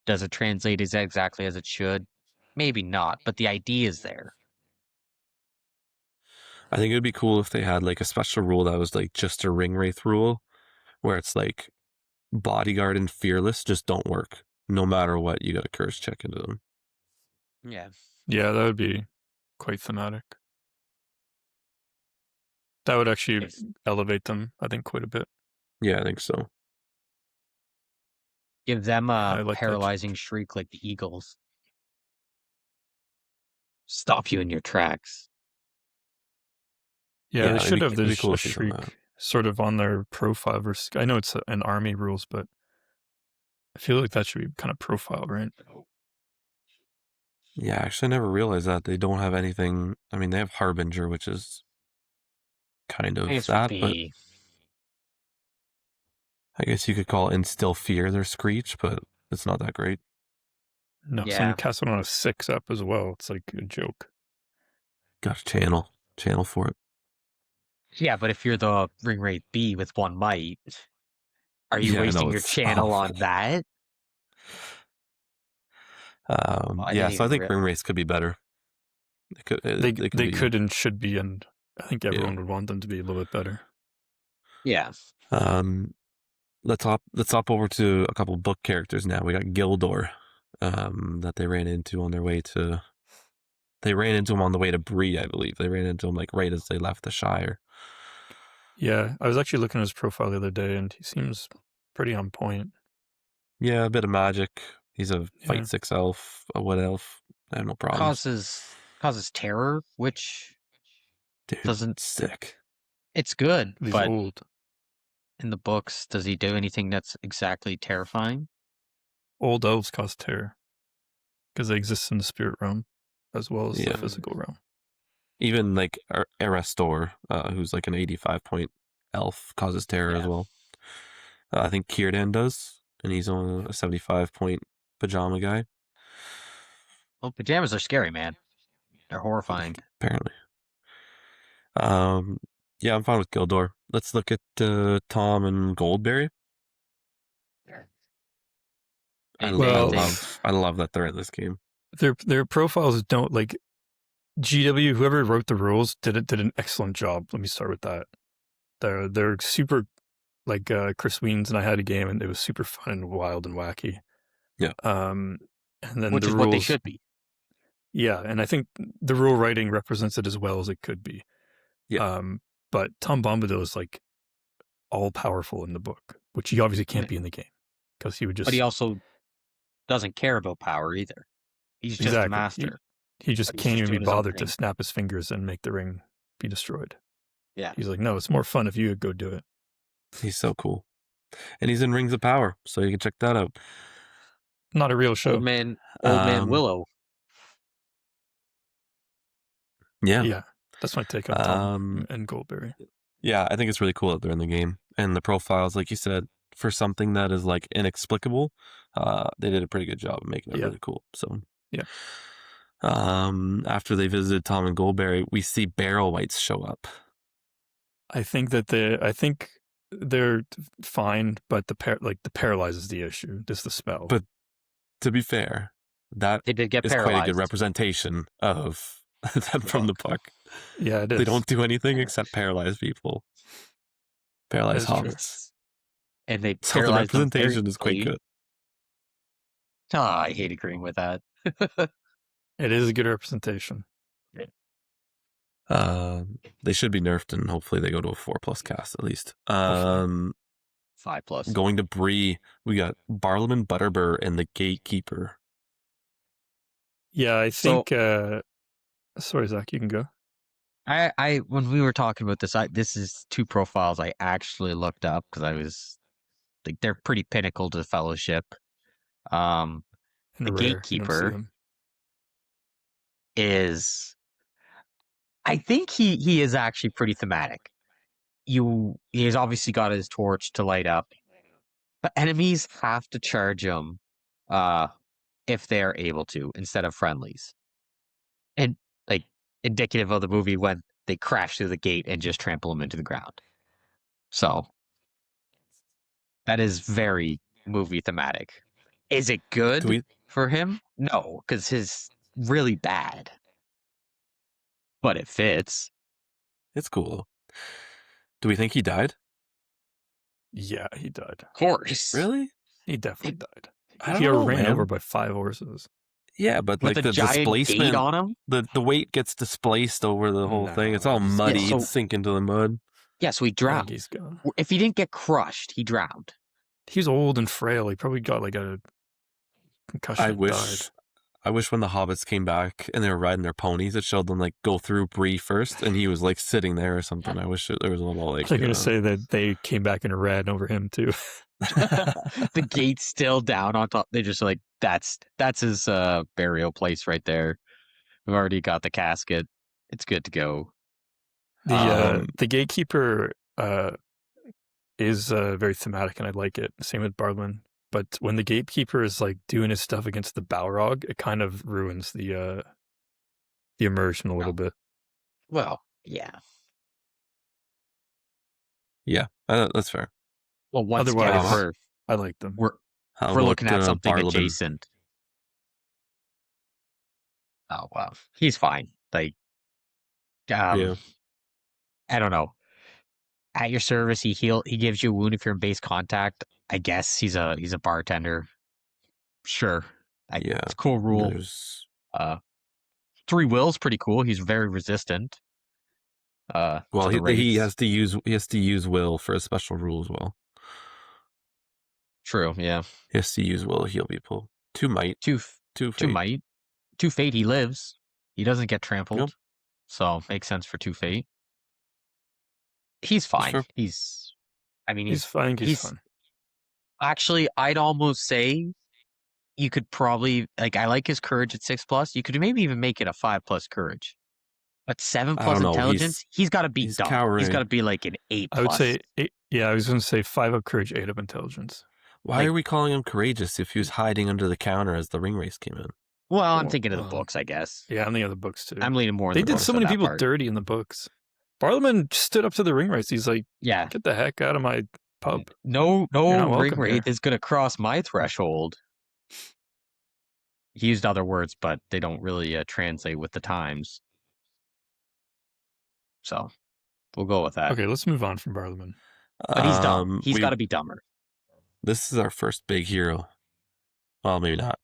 C: Does it translate as exactly as it should? Maybe not, but the idea is there.
A: I think it would be cool if they had like a special rule that was like just a Ringwraith rule, where it's like Bodyguard and Fearless just don't work. No matter what, you got to curse check into them.
C: Yeah.
B: Yeah, that would be quite thematic. That would actually elevate them, I think, quite a bit.
A: Yeah, I think so.
C: Give them
B: I
C: a
B: like that.
C: paralyzing shriek like the Eagles. Stop you in your tracks.
B: Yeah, they should have
A: it'd be
B: this
A: cool
B: a
A: if they done that.
B: shriek sort of on their profile versus. I know it's an army rules, but I feel like that should be kind of profile, right?
A: Yeah, actually, I never realized that they don't have anything. I mean, they have Harbinger, which is kind
C: I
A: of
C: guess
A: that, but
C: B.
A: I guess you could call Instill Fear their Screech, but it's not that great.
B: No, so
C: Yeah.
B: you cast it on a 6 up as well. It's like a joke.
A: Got a channel for it.
C: Yeah, but if you're the ring rate B with 1 might, are you
A: Yeah, I know,
C: wasting your
A: it's
C: channel on
A: awful.
C: that?
A: Yeah, so I think
C: even
A: Ring Race could be better.
B: They
A: They could
B: they
A: be,
B: could and should be, and I think everyone
A: yeah.
B: would want them to be a little bit better.
C: Yeah.
A: Let's hop over to a couple book characters now. We got Gildor, that they ran into on their way to. They ran into him on the way to Bree, I believe. They ran into him like right as they left the Shire.
B: Yeah, I was actually looking at his profile the other day, and he seems pretty on point.
A: Yeah, a bit of magic. He's a
B: Yeah.
A: fight 6 elf, a wood elf. I have no problems.
C: Causes terror, which
A: Dude,
C: doesn't.
A: sick.
C: It's good,
B: He's
C: but
B: old.
C: in the books, does he do anything that's exactly terrifying?
B: Old elves cause terror because they exist in the spirit realm as well as the
A: Yeah.
B: physical realm.
A: Even like Erastor, who's like an 85 point elf, causes terror as well. I think Círdan does, and he's on a 75 point pajama guy.
C: Well, pajamas are scary, man. They're horrifying.
A: Apparently. Yeah, I'm fine with Gildor. Let's look at Tom and Goldberry. I love that they're in this game.
B: Their profiles don't like GW. Whoever wrote the rules did an excellent job. Let me start with that. They're super like Chris Weens and I had a game and it was super fun and wild and wacky.
A: Yeah.
B: And then
C: Which
B: the
C: is
B: rules,
C: what they should be.
B: Yeah, and I think the rule writing represents it as well as it could be.
A: Yeah.
B: But Tom Bombadil is like all powerful in the book, which he obviously can't be in the game because he would just.
C: But he also doesn't care about power either. He's just a master.
B: He just
C: But he's
B: can't
C: just
B: even be
C: doing his own
B: bothered to
C: thing.
B: snap his fingers and make the ring be destroyed.
C: Yeah.
B: He's like, no, it's more fun if you go do it.
A: He's so cool. And he's in Rings of Power, so you can check that out.
B: Not a real show.
C: Old man Willow.
B: Yeah, that's my take on Tom and Goldberry.
A: Yeah, I think it's really cool that they're in the game. And the profiles, like you said, for something that is like inexplicable, they did a pretty good job of making it really cool. So
B: yeah.
A: After they visited Tom and Goldberry, we see Barrel Whites show up.
B: I think they're fine, but the paralyze is the issue. Just the spell.
A: But to be fair, that
C: They did get
A: is
C: paralyzed.
A: quite a good representation of them from the book.
B: Yeah, it is.
A: They don't do anything except paralyze people. Paralyze hobbits.
C: And they
A: So the
C: paralyzed them
A: representation is quite
C: very
A: good.
C: Oh, I hate agreeing with that.
B: It is a good representation.
A: They should be nerfed, and hopefully they go to a 4+ cast at least.
C: 5+.
A: Going to Bree, we got Barlaman, Butterbur, and the Gatekeeper.
B: Yeah, I think. Sorry, Zach, you can go.
C: I when we were talking about this, this is 2 profiles I actually looked up because I was like, they're pretty pinnacle to the Fellowship. The Gatekeeper is, I think he is actually pretty thematic. He has obviously got his torch to light up, but enemies have to charge him if they are able to instead of friendlies. And like indicative of the movie when they crash through the gate and just trample him into the ground. So that is very movie thematic. Is it good for him? No, because his really bad. But it fits.
A: It's cool. Do we think he died?
B: Yeah, he died.
C: Of course.
A: Really?
B: He definitely died.
A: I don't
B: he
A: know,
B: ran
A: man.
B: over by 5 horses.
A: Yeah, but
C: with
A: like the displacement
C: gate on him?
A: the weight gets displaced over the whole thing. It's all muddy.
C: Yeah, so,
A: It'd sink into the mud.
C: Yeah, so he drowned.
B: He's gone.
C: If he didn't get crushed, he drowned.
B: He's old and frail. He probably got like a concussion.
A: I wish when the hobbits came back and they were riding their ponies, it showed them like go through Bree first, and he was like sitting there or something. I wish there was a little like.
B: They're gonna say that they came back and ran over him too.
C: The gate's still down on top. They just like that's his burial place right there. We've already got the casket. It's good to go.
B: The Gatekeeper is very thematic, and I like it. Same with Barlman. But when the Gatekeeper is like doing his stuff against the Balrog, it kind of ruins the immersion a little bit.
C: Well, yeah.
A: Yeah, that's fair.
C: Well, once
B: otherwise, I like them.
C: We're looking at something adjacent. Oh wow, he's fine. Like, I don't know. At your service, he gives you a wound if you're in base contact. I guess he's a bartender. Sure, it's a cool rule. 3 wills, pretty cool. He's very resistant.
A: Well, he has to use will for a special rule as well.
C: True, yeah.
A: He has to use will to heal people. 2 might.
C: 2 might. 2 fate, he lives. He doesn't get trampled. Yep. So makes sense for 2 fate. He's fine.
A: Sure.
C: He's
B: fine. He's fine.
C: Actually, I'd almost say you could probably I like his courage at 6+. You could maybe even make it a 5+ courage. But 7+ intelligence, he's got to be dumb.
A: Cowering.
C: He's got to be like an 8+.
B: I would say 8. Yeah, I was going to say 5 of courage, 8 of intelligence.
A: Why are we calling him courageous if he was hiding under the counter as the ring race came in?
C: Well, I'm thinking of the books, I guess.
B: Yeah, I'm thinking of the books too.
C: I'm leaning more.
B: They did so many people dirty in the books. Barlaman stood up to the ring race. He's like,
C: "Yeah,
B: get the heck out of my pub.
C: No ring race is going to cross my threshold." He used other words, but they don't really translate with the times. So we'll go with that.
B: Okay, let's move on from Barlaman.
C: But he's dumb. He's got to be dumber.
A: This is our first big hero. Well, maybe not.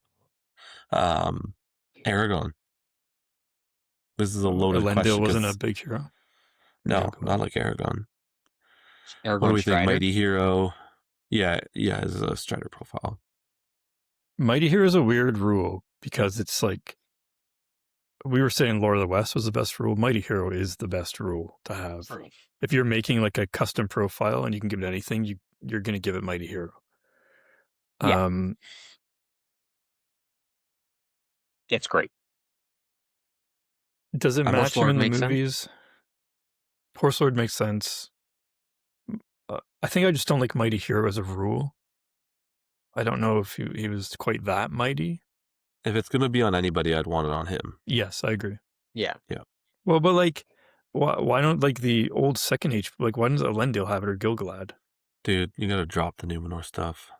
A: Aragorn. This is a loaded question.
B: Elendil wasn't a big hero.
A: No, not like Aragorn.
C: Aragorn
A: what do we
C: Strider?
A: think? Mighty hero. Yeah, is a Strider profile.
B: Mighty hero is a weird rule because it's like we were saying Lord of the West was the best rule. Mighty hero is the best rule to have. If you're making like a custom profile and you can give it anything, you're going to give it Mighty hero.
C: Yeah. It's great.
B: Does it match him in the movies? Horse Lord makes sense. I think I just don't like Mighty Hero as a rule. I don't know if he was quite that mighty.
A: If it's gonna be on anybody, I'd want it on him.
B: Yes, I agree.
C: Yeah.
B: Well, but like, why don't like the old second H? Like, why doesn't Elendil have it or Gilgalad?
A: Dude, you gotta drop the Numenor stuff.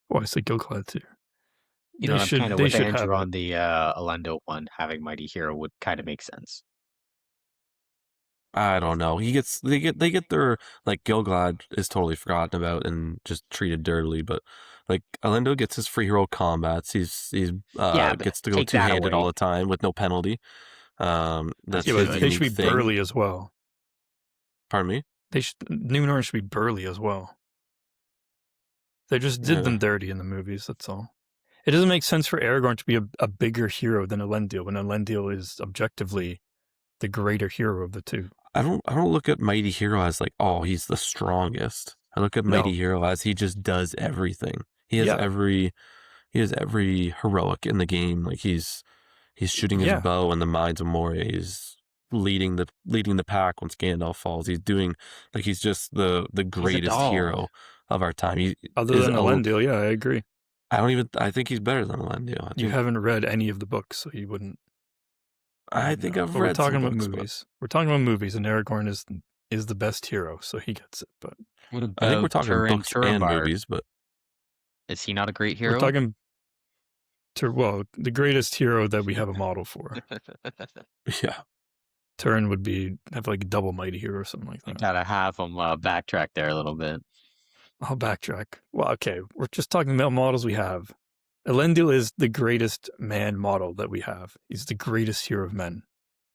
B: Oh, I say Gilgalad too.
C: You know,
B: They
C: I'm
B: should.
C: kind of
B: They
C: with
B: should have
C: Andrew
B: it.
C: on the Elendo one. Having Mighty Hero would kind of make sense.
A: I don't know. They get their like Gilgalad is totally forgotten about and just treated dirtily, but like Elendo gets his free hero combats. He's
C: Yeah, but
A: gets to go
C: take that
A: two-handed all
C: away.
A: the time with no penalty. That's
B: Yeah,
A: his
B: but they
A: unique
B: should be
A: thing.
B: burly as well.
A: Pardon me?
B: Numenor should be burly as well. They just did
A: Yeah.
B: them dirty in the movies. That's all. It doesn't make sense for Aragorn to be a bigger hero than Elendil when Elendil is objectively the greater hero of the two.
A: I don't look at Mighty Hero as like, oh, he's the strongest. I look at Mighty
B: No.
A: Hero as he just does everything. He has
B: Yeah.
A: every heroic in the game. Like he's shooting his
B: Yeah.
A: bow in the Mines of Moria. He's leading the pack when Gandalf falls. He's doing like he's just the greatest
C: dog.
A: hero of our time. He
B: Other
A: is
B: than Elendil, yeah, I agree.
A: I think he's better than Elendil.
B: You haven't read any of the books, so you wouldn't.
A: I think
B: know.
A: I've
B: But
A: read
B: we're talking
A: some
B: about
A: books,
B: movies. We're talking about movies, and Aragorn is the best hero, so he gets it. But
C: What about
A: I think we're talking
C: Turin
A: books and
C: Turambar?
A: movies, but
C: Is he not a great hero?
B: we're talking the greatest hero that we have a model for.
A: yeah.
B: Turin would have like double Mighty Hero or something like
C: I
B: that.
C: gotta have him backtrack there a little bit.
B: I'll backtrack. Well, okay, we're just talking about models we have. Elendil is the greatest man model that we have. He's the greatest hero of men,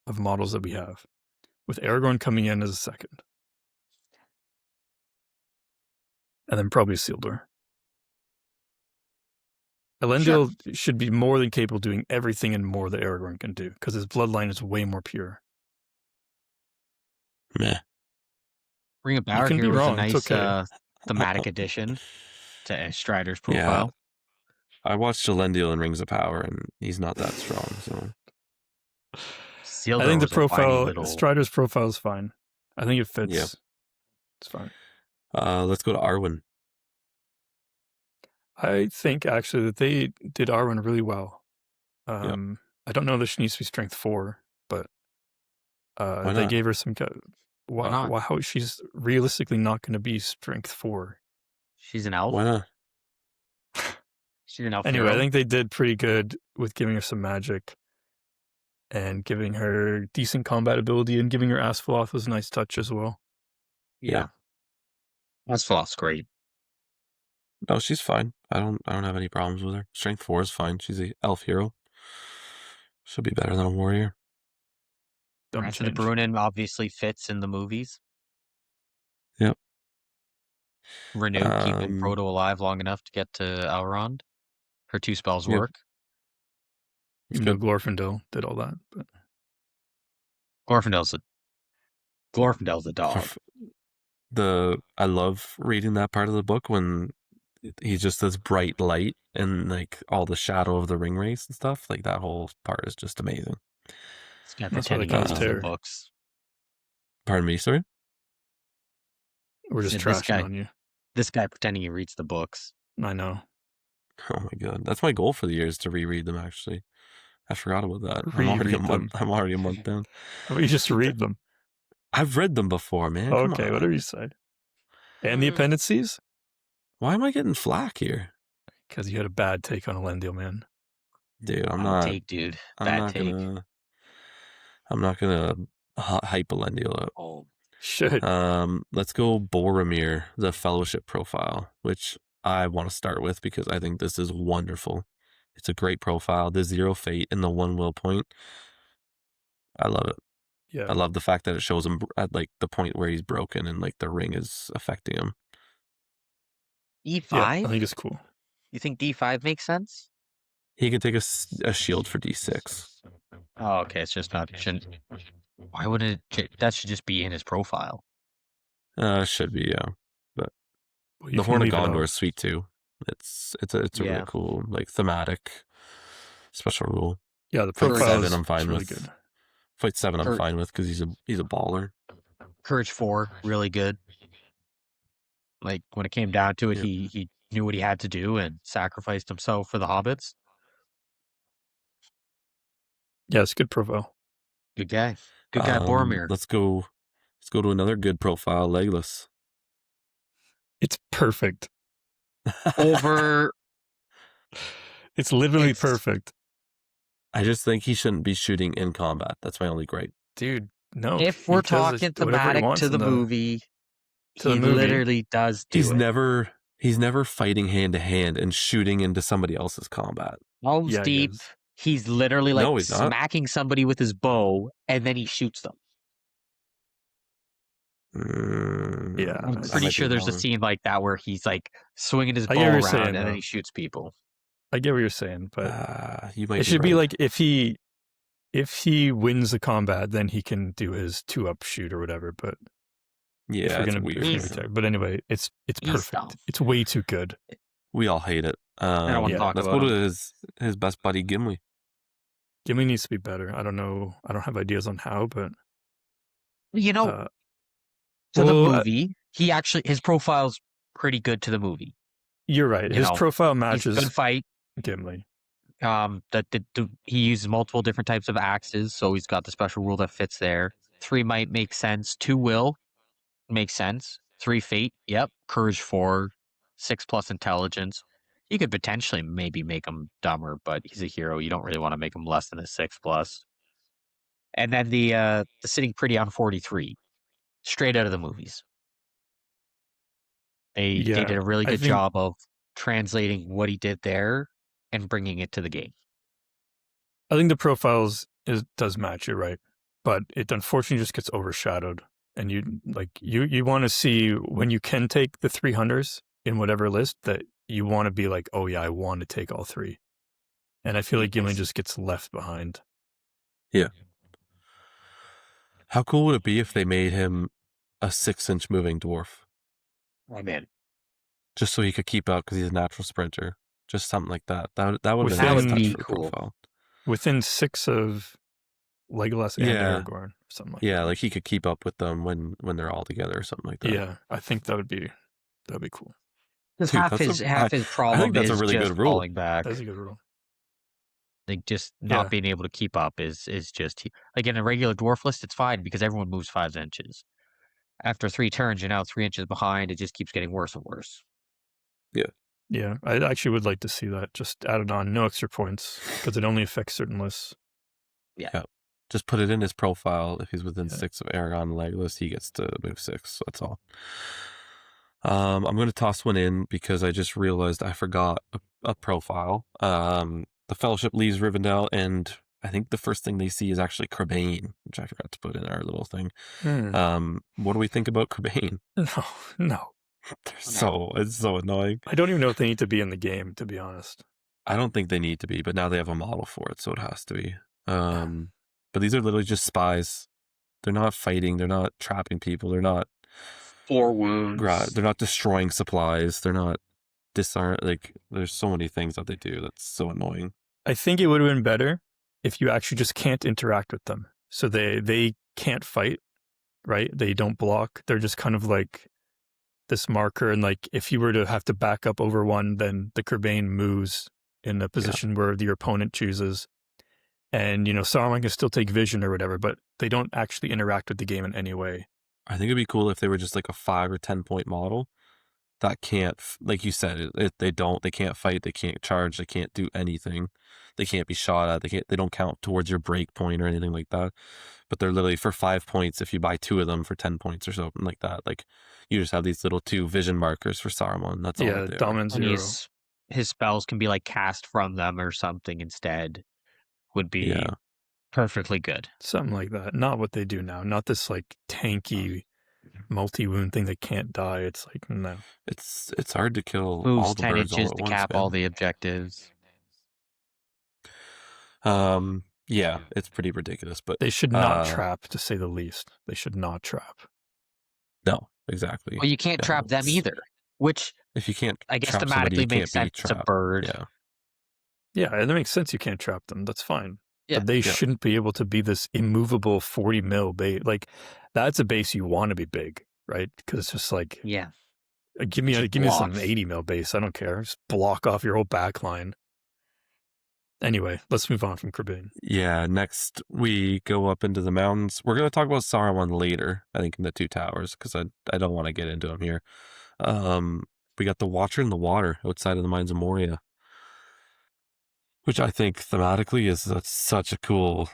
B: of models that we have, with Aragorn coming in as a second. And then probably Isildur. Elendil should be more than capable of doing everything and more that Aragorn can do, because his bloodline is way more pure.
A: Meh.
C: Ring of Power
B: can be
C: here was
B: wrong,
C: a
B: it's
C: nice
B: okay.
C: thematic addition to Strider's profile.
A: I watched Elendil in Rings of Power, and he's not that strong. So
C: Isildur
B: I think the
C: was a whiny
B: profile,
C: little...
B: Strider's profile is fine. I think it fits.
A: Yep.
B: It's fine.
A: Let's go to Arwen.
B: I think actually that they did Arwen really well.
A: Yep.
B: I don't know that she needs to be strength 4, but
A: Why
B: they
A: not?
B: gave her some.
C: Why not?
B: How she's realistically not going to be strength 4.
C: She's an elf.
A: Why not?
C: She's an elf
B: Anyway,
C: hero.
B: I think they did pretty good with giving her some magic and giving her decent combat ability, and giving her Asphaleth was a nice touch as well.
C: Yeah. Asphaleth's great.
A: No, she's fine. I don't have any problems with her. Strength 4 is fine. She's a elf hero. She'll be better than a warrior.
B: Don't
C: Rest of the
B: change.
C: Brunnen obviously fits in the movies.
A: Yep.
C: Renew, keeping Frodo alive long enough to get to Elrond. Her 2 spells
A: Yep.
C: work.
B: Even though Glorfindel did all that, but
C: Glorfindel's a dog.
A: I love reading that part of the book when he's just this bright light and like all the shadow of the ring race and stuff. Like that whole part is just amazing.
C: This guy
B: That's why they
C: pretending
B: call
C: he
B: it
C: reads the
B: terror.
C: books.
A: Pardon me, sorry?
B: we're just
C: Said this
B: trashing
C: guy-
B: on you.
C: This guy pretending he reads the books.
B: I know.
A: Oh my god. That's my goal for the year is to reread them actually. I forgot about that. I'm already a month down.
B: How about you just read them?
A: I've read them before, man. Come
B: Okay,
A: on.
B: whatever you say. And the appendices?
A: Why am I getting flack here?
B: Because you had a bad take on Elendil, man.
A: Dude, I'm
C: Bad
A: not
C: take, dude.
A: I'm
C: Bad
A: not
C: take.
A: gonna hype Elendil up.
C: Oh,
B: Should.
A: Let's go Boromir, the Fellowship profile, which I want to start with because I think this is wonderful. It's a great profile. The 0 fate and the 1 will point. I love it.
B: Yeah.
A: I love the fact that it shows him at like the point where he's broken and like the ring is affecting him.
C: E5?
B: Yeah, I think it's cool.
C: You think D5 makes sense?
A: He could take a shield for D6.
C: Oh, okay. It's just not. Why wouldn't it? That should just be in his profile.
A: Should be, yeah.
B: Well, you
A: The
B: can
A: Horn of
B: leave it
A: Gondor
B: out.
A: is sweet too. It's a
C: Yeah.
A: really cool, like thematic special rule.
B: Yeah, the
A: Fight
B: profile
A: 7
B: is
A: I'm fine
B: really
A: with.
B: good.
A: Fight 7 I'm
C: Or-
A: fine with because he's a baller.
C: Courage 4, really good. Like when it came down to it,
A: Yep.
C: he knew what he had to do and sacrificed himself for the hobbits.
B: Yeah, it's a good profile.
C: Good guy. Good guy, Boromir.
A: Let's go to another good profile, Legolas.
B: It's perfect.
C: Over.
B: It's literally
C: It's-
B: perfect.
A: I just think he shouldn't be shooting in combat. That's my only gripe.
B: Dude, no.
C: If
B: he
C: we're
B: does
C: talking
B: whatever he
C: thematic
B: wants
C: to
B: in
C: the movie,
B: to the
C: he
B: movie.
C: literally does do
A: He's
C: it.
A: never fighting hand to hand and shooting into somebody else's combat.
C: Palms
B: Yeah, he
C: deep.
B: is.
C: He's literally like
A: No, he's not.
C: smacking somebody with his bow, and then he shoots them.
B: Yeah,
C: I'm
B: I
C: pretty
A: might
C: sure
A: be
C: there's a
A: wrong.
C: scene like that where he's like swinging his
B: I
C: bow
B: get what you're
C: around
B: saying,
C: and then
B: though.
C: he shoots people.
B: I get what you're saying, but
A: You might
B: it should
A: be
B: be
A: right.
B: like if he wins the combat, then he can do his 2-up shoot or whatever. But
A: Yeah,
B: if we're
A: it's
B: gonna
A: weird.
C: He's-
B: but anyway, it's
C: He's
B: perfect.
C: dumb.
B: It's way too good.
A: We all hate it.
C: I don't want to
B: yeah,
C: talk
A: Let's
C: about
A: go to
C: him.
A: his best buddy Gimli.
B: Gimli needs to be better. I don't know. I don't have ideas on how, but
C: You know,
B: uh,
C: to the
B: well,
C: movie, his profile's pretty good to the movie.
B: you're right.
C: You
B: His
C: know,
B: profile
C: He's a
B: matches
C: good fight.
B: Gimli.
C: He uses multiple different types of axes, so he's got the special rule that fits there. 3 might make sense. 2 will make sense. 3 fate, yep. Courage 4, 6+ intelligence. You could potentially maybe make him dumber, but he's a hero. You don't really want to make him less than a 6+. And then the sitting pretty on 43, straight out of the movies. They did a really good job of translating what he did there and bringing it to the game.
B: I think the profiles does match. You're right, but it unfortunately just gets overshadowed. And you want to see when you can take the 300s in whatever list that you want to be like, oh yeah, I want to take all 3. And I feel like Gimli just gets left behind.
A: Yeah. How cool would it be if they made him a 6-inch moving dwarf?
C: I'm in.
A: Just so he could keep up because he's a natural sprinter. Just something like that. That would have been a
C: That
A: nice
C: would
A: touch
C: be
A: for the
C: cool.
A: profile.
B: Within 6 of Legolas and
A: Yeah.
B: Aragorn, or something like
A: Yeah,
B: that.
A: like he could keep up with them when they're all together or something like that.
B: Yeah, I think that'd be cool.
C: Because
A: Dude,
C: half his problem
A: that's a
C: is
A: really
C: just
A: good rule.
C: falling back.
B: That's a good rule.
C: Like just not being able to keep up is just like in a regular dwarf list, it's fine because everyone moves 5 inches. After 3 turns, you're now 3 inches behind. It just keeps getting worse and worse.
B: Yeah, I actually would like to see that just added on, no extra points because it only affects certain lists.
A: Just put it in his profile. If he's within
B: Yeah.
A: 6 of Aragon and Legolas, he gets to move 6. So that's all. I'm going to toss one in because I just realized I forgot a profile. The Fellowship leaves Rivendell, and I think the first thing they see is actually Crebain, which I forgot to put in our little thing. What do we think about Crebain?
B: No.
A: It's so annoying.
B: I don't even know if they need to be in the game, to be honest.
A: I don't think they need to be, but now they have a model for it, so it has to be. But these are literally just spies. They're not fighting. They're not trapping people. They're not
C: 4 wounds.
A: They're not destroying supplies. They're not disarm. Like there's so many things that they do that's so annoying.
B: I think it would have been better if you actually just can't interact with them. So they can't fight, right? They don't block. They're just kind of like this marker. And like if you were to have to back up over one, then the Crebain moves in a position where your opponent chooses. And, Saruman can still take vision or whatever, but they don't actually interact with the game in any way.
A: I think it'd be cool if they were just like a 5 or 10 point model that can't, like you said, they can't fight, they can't charge, they can't do anything, they can't be shot at, they don't count towards your break point or anything like that. But they're literally for 5 points if you buy 2 of them for 10 points or something like that. Like you just have these little 2 vision markers for Saruman. That's all.
B: Yeah, dominant 0.
C: His spells can be like cast from them or something instead. Would be perfectly good.
B: Something like that. Not what they do now. Not this like tanky multi-wound thing that can't die. It's like, no.
A: It's hard to kill
C: Moves
A: all the
C: 10
A: birds all
C: inches
A: at
C: to
A: once,
C: cap
A: man.
C: all the objectives.
A: Yeah, it's pretty ridiculous, but
B: they should not trap, to say the least. They should not trap.
A: No, exactly.
C: Well, you can't trap them either, which
A: if you can't,
C: I guess
A: trap somebody,
C: thematically
A: you
C: makes
A: can't
C: sense. It's a bird.
B: Yeah, it makes sense. You can't trap them. That's fine.
C: Yeah.
B: But they shouldn't be able to be this immovable 40 mil base. Like, that's a base you want to be big, right? Because it's just like, Give me some
C: blocks.
B: 80 mil base. I don't care. Just block off your whole back line. Anyway, let's move on from Crebain.
A: Yeah, next we go up into the mountains. We're going to talk about Saruman later, I think, in the Two Towers, because I don't want to get into them here. We got the Watcher in the Water outside of the Mines of Moria, which I think thematically is such a cool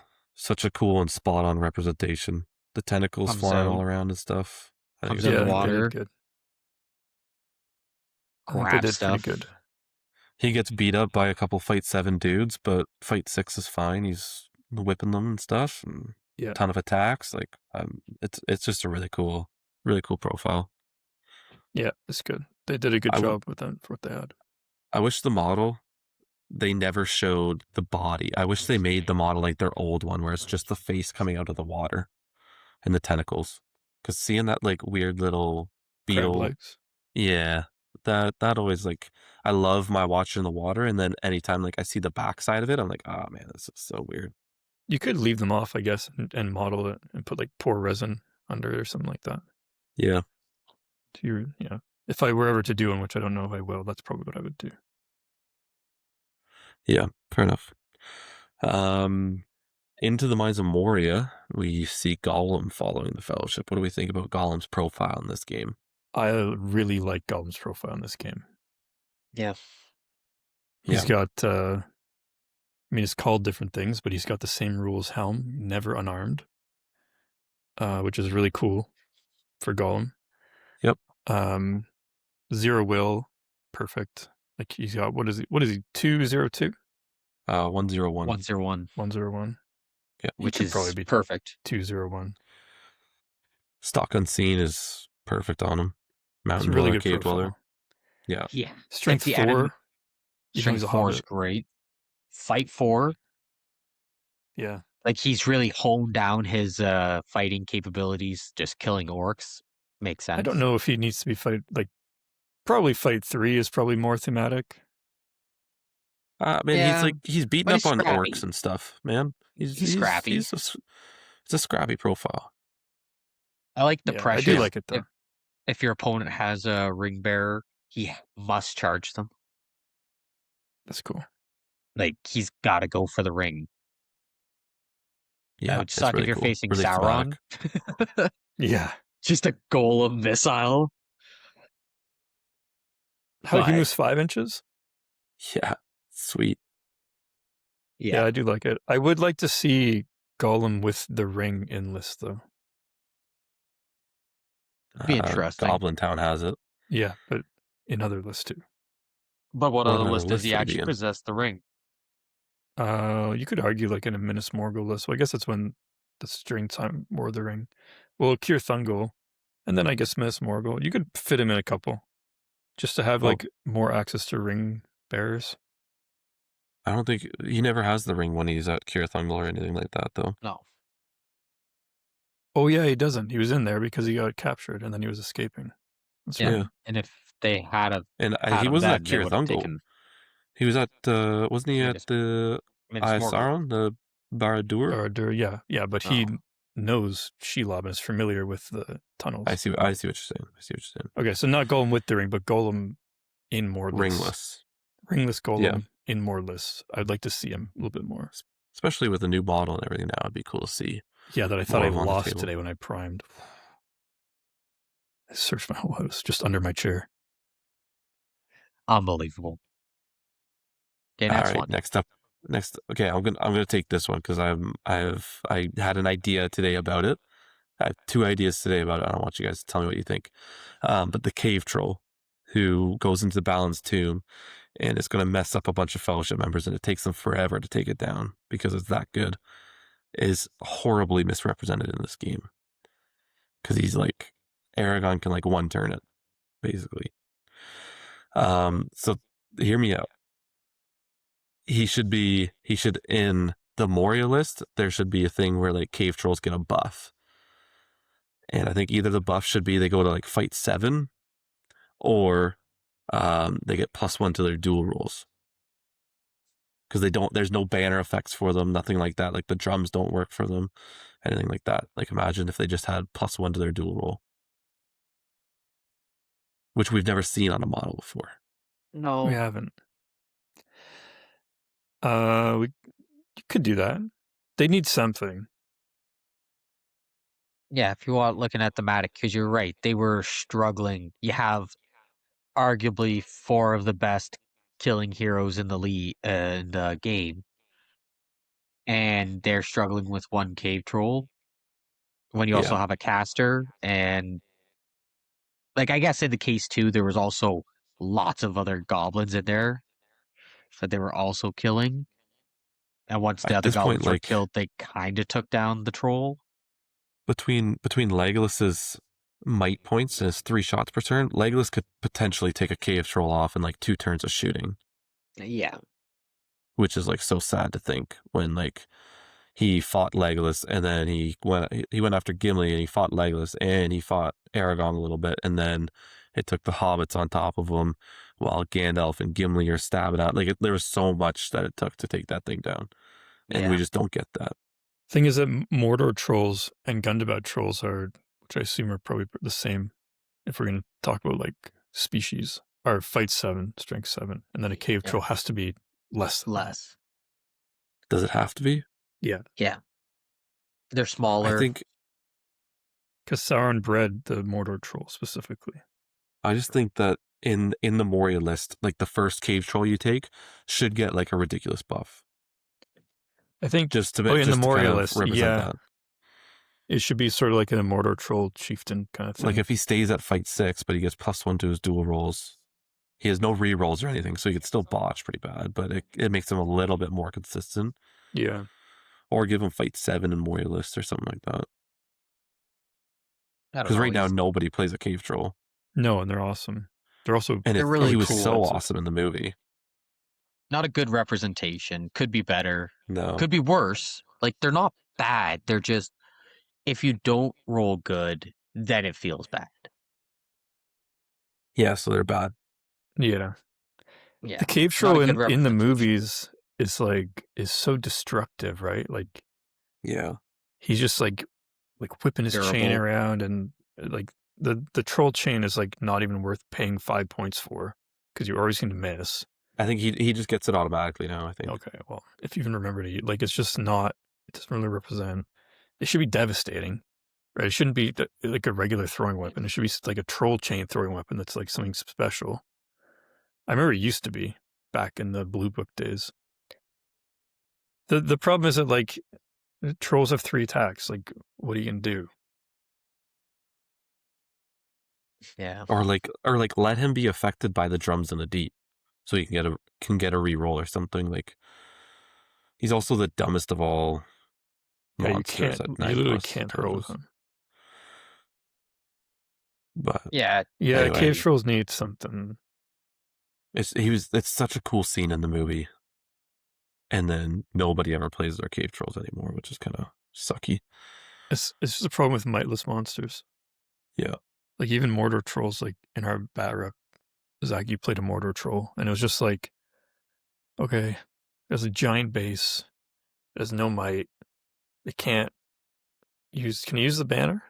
A: and spot on representation. The tentacles
C: Comes
A: flying
C: out.
A: all around and stuff. I think
C: Comes
A: it's
C: out of
A: really
C: the
A: cool.
B: They
C: water.
B: did good. I think they
C: Grab
B: did
C: stuff.
B: pretty good.
A: He gets beat up by a couple Fight 7 dudes, but Fight 6 is fine. He's whipping them and stuff, and
B: Yeah.
A: ton of attacks. Like, it's just a really cool profile.
B: Yeah, it's good. They did a good
A: I
B: job with them for what they had.
A: I wish the model, they never showed the body. I wish they made the model like their old one, where it's just the face coming out of the water and the tentacles. Because seeing that like weird little
B: Crab
A: beetle,
B: legs.
A: yeah, that always like, I love my Watcher in the Water, and then anytime like I see the backside of it, I'm like, oh man, this is so weird.
B: You could leave them off, I guess, and model it and put like pour resin under it or something like that.
A: Yeah.
B: If I were ever to do one, which I don't know if I will, that's probably what I would do.
A: Yeah, fair enough. Into the Mines of Moria, we see Gollum following the Fellowship. What do we think about Gollum's profile in this game?
B: I really like Gollum's profile in this game.
C: Yeah.
B: He's got, I mean, it's called different things, but he's got the same rules helm, never unarmed, which is really cool for Gollum.
A: Yep.
B: 0 will, perfect. Like he's got, what is he, 202?
A: 101.
C: 101.
B: 101.
A: Yeah.
C: Which is
B: probably be
C: perfect.
B: 201.
A: Stock Unseen is perfect on him. Mountain
B: It's a really
A: Dweller,
B: good
A: Cave
B: profile.
A: Dweller. Yeah.
C: Yeah.
B: Strength
C: Like the
B: 4.
C: enemy-
B: Even
C: Strength
B: though he's a
C: 4 is
B: hobbit.
C: great. Fight 4.
B: Yeah.
C: Like he's really honed down his fighting capabilities, just killing orcs. Makes sense.
B: I don't know if he needs to be probably fight 3 is probably more thematic.
A: Man,
C: Yeah,
A: he's beating
C: but
A: up
C: he's
A: on
C: scrappy.
A: orcs and stuff, man.
C: He's scrappy.
A: It's a scrappy profile.
C: I like the
B: Yeah,
C: pressure.
B: I do like it though.
C: If your opponent has a ring bearer, he must charge them.
B: That's cool.
C: Like he's got to go for the ring.
A: Yeah,
C: That would suck
A: really
C: if you're
A: cool.
C: facing
A: Really
C: Sauron.
A: thematic.
B: Yeah.
C: Just a golem missile.
B: How he
C: But-
B: moves 5 inches?
A: Yeah, sweet.
B: Yeah, I do like it. I would like to see Gollum with the ring in list though.
C: Be interesting.
A: Goblin Town has it.
B: Yeah, but in other lists too.
C: But what
A: What
C: other
A: other
C: list does
A: list
C: he
A: would he
C: actually
A: be in?
C: possess the ring?
B: You could argue like in a Minas Morgul list. Well, I guess that's when that's during time War of the Ring. Well, Keir Thungol, and then I guess Minas Morgul. You could fit him in a couple, just to have
A: Well-
B: like more access to ring bearers.
A: I don't think he never has the ring when he's at Keir Thungol or anything like that, though.
C: No.
B: Oh yeah, he doesn't. He was in there because he got captured and then he was escaping. That's
C: Yeah.
B: right.
C: And if they had a
A: And
C: had
A: he
C: him
A: wasn't
C: then,
A: at
C: they
A: Keir
C: would have
A: Thungol.
C: taken
A: He was at wasn't he
C: Minas-
A: at the
C: Minas
A: Eye
C: Morgul.
A: Sauron, the Barad-dûr?
B: Yeah, but he
C: Oh.
B: knows Shelob and is familiar with the tunnels.
A: I see what you're saying.
B: Okay, so not Golem with the ring, but Golem in more lists.
A: Ringless,
B: Ringless Golem
A: Yeah.
B: in more lists. I'd like to see him a little bit more.
A: especially with the new model and everything. Now it'd be cool to see.
B: Yeah, that I thought
A: More
B: I
A: of 'em on the
B: lost
A: table.
B: today when I primed. I searched my whole house just under my chair.
C: Unbelievable. Okay, next
A: All right,
C: one.
A: next. Okay, I'm gonna take this one because I had an idea today about it. I have 2 ideas today about it. I want you guys to tell me what you think. But the cave troll who goes into the Balin's tomb and is going to mess up a bunch of Fellowship members, and it takes them forever to take it down because it's that good, is horribly misrepresented in this game. Because he's like, Aragon can like one turn it, basically. So hear me out. He should in the Moria list, there should be a thing where like cave trolls get a buff. And I think either the buff should be they go to like fight 7, or they get +1 to their dual rolls. Because there's no banner effects for them, nothing like that. Like the drums don't work for them, anything like that. Like imagine if they just had +1 to their dual roll. which we've never seen on a model before.
C: No.
B: We haven't. We could do that. They need something.
C: Yeah, if you want looking at thematic, because you're right, they were struggling. You have arguably 4 of the best killing heroes in the game, and they're struggling with 1 cave troll. When you also
A: Yeah.
C: have a caster, and like I guess in the case 2, there was also lots of other goblins in there that they were also killing. And once the
A: At
C: other
A: this point,
C: goblins were
A: like
C: killed, they kind of took down the troll.
A: between Legolas's might points and his 3 shots per turn, Legolas could potentially take a cave troll off in like 2 turns of shooting,
C: Yeah.
A: which is like so sad to think when like he fought Legolas and then he went after Gimli and he fought Legolas and he fought Aragorn a little bit and then it took the hobbits on top of him while Gandalf and Gimli are stabbing out. Like there was so much that it took to take that thing down, and we just don't get that.
B: Thing is that Mordor trolls and Gundabad trolls are, which I assume are probably the same, if we're going to talk about like species, are fight 7, strength 7, and then a cave troll has to be less than that.
C: Less.
A: Does it have to be?
B: Yeah.
C: Yeah. They're smaller.
A: I think
B: Because Sauron bred the Mordor troll specifically.
A: I just think that in the Moria list, like the first cave troll you take should get like a ridiculous buff.
B: I think
A: Just to
B: in the Moria
A: kind of
B: list,
A: represent that.
B: it should be sort of like a Mordor troll chieftain kind of thing.
A: Like if he stays at fight 6, but he gets +1 to his dual rolls, he has no re-rolls or anything, so he could still botch pretty bad, but it makes him a little bit more consistent.
B: Yeah.
A: Or give him fight 7 in Moria list or something like that.
C: I don't
A: Because
C: know,
A: right now nobody plays a cave troll.
B: No, and they're awesome. They're also
A: And
C: really
A: he was
B: cool
A: so
B: also.
A: awesome in the movie.
C: not a good representation. Could be better.
A: No.
C: Could be worse. Like they're not bad. They're just if you don't roll good, then it feels bad.
A: Yeah, so they're bad.
B: Yeah.
C: Yeah.
B: The cave
C: Not a
B: troll
C: good
B: in the
C: representation.
B: movies is so destructive, right? Like
A: Yeah.
B: he's just like whipping his chain
C: Durable.
B: around, and like the troll chain is like not even worth paying 5 points for because you always seem to miss.
A: I think he just gets it automatically now, I think.
B: Okay, well, if you even remember to like, it's just not. It doesn't really represent. It should be devastating, right? It shouldn't be like a regular throwing weapon. It should be like a troll chain throwing weapon that's like something special. I remember it used to be back in the Blue Book days. The problem is that like trolls have 3 attacks. Like, what are you gonna do?
C: Yeah.
A: Or let him be affected by the drums in the deep, so he can get a reroll or something. Like he's also the dumbest of all monsters at 9+.
B: You literally can't hurl with him.
A: But
C: Yeah.
B: Yeah,
A: anyway.
B: cave trolls need something.
A: It's such a cool scene in the movie, and then nobody ever plays their cave trolls anymore, which is kind of sucky.
B: It's just a problem with mightless monsters.
A: Yeah.
B: Like even Mordor trolls, like in our bat rep, Zach, you played a Mordor troll, and it was just like, okay, there's a giant base, there's no might, they can't use. Can you use the banner?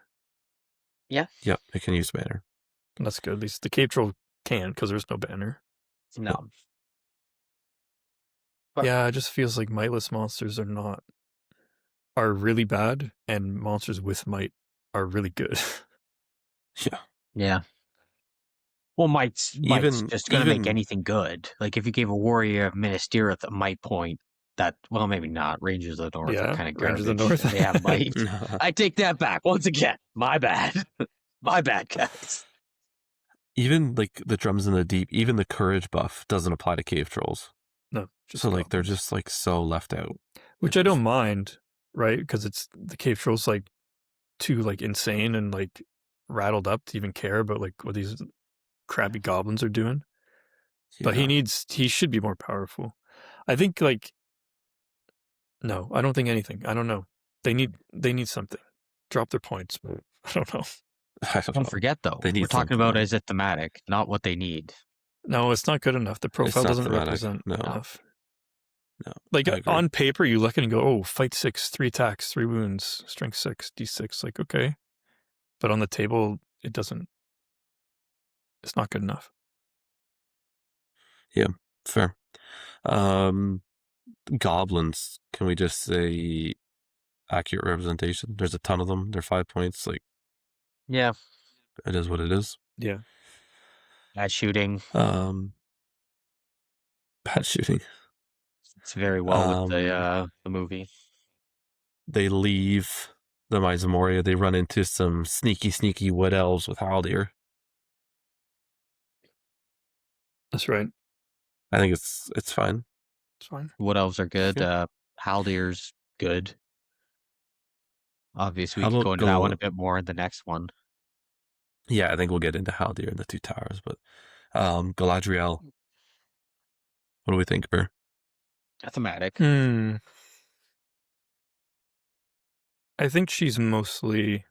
C: Yeah.
A: Yep, it can use banner.
B: And that's good. At least the cave troll can because there's no banner.
C: No.
B: But yeah, it just feels like mightless monsters are really bad, and monsters with might are really good.
A: Yeah.
C: Yeah. Well, might's just going to make anything good. Like if you gave a warrior of Minas Tirith a might point, well, maybe not. Rangers of the North are kind of garbage.
B: Rangers of the North.
C: They have might. I take that back once again. My bad. My bad, guys.
A: Even like the drums in the deep, even the courage buff doesn't apply to cave trolls.
B: No, just
A: so like they're just like so left out.
B: Which I don't mind, right? Because it's the cave trolls like too like insane and like rattled up to even care about like what these crappy goblins are doing. Yeah. But he should be more powerful. I think like no, I don't think anything. I don't know. They need something. Drop their points. I don't know.
C: Don't forget though. We're talking about as a thematic, not what they need.
B: No, it's not good enough. The profile doesn't represent enough.
A: No.
B: Like on paper, you look at it and go, oh, fight 6, 3 attacks, 3 wounds, strength 6, D6. Like, okay. But on the table, it doesn't. It's not good enough.
A: Yeah, fair. Goblins, can we just say accurate representation? There's a ton of them. They're 5 points. Like,
C: Yeah,
A: it is what it is.
B: Yeah.
C: bad shooting.
A: Bad shooting.
C: It's very well with
A: Um,
C: the movie.
A: they leave the Mice of Moria. They run into some sneaky wood elves with Haldir.
B: That's right.
A: I think it's fine.
B: It's fine.
C: What elves are good?
B: Yeah.
C: Haldir's good. Obviously, we
A: How
C: could
A: about
C: go into that one a bit more in the next one.
A: Yeah, I think we'll get into Haldir and the Two Towers, but Galadriel. What do we think, Bear?
C: Thematic.
B: I think she's mostly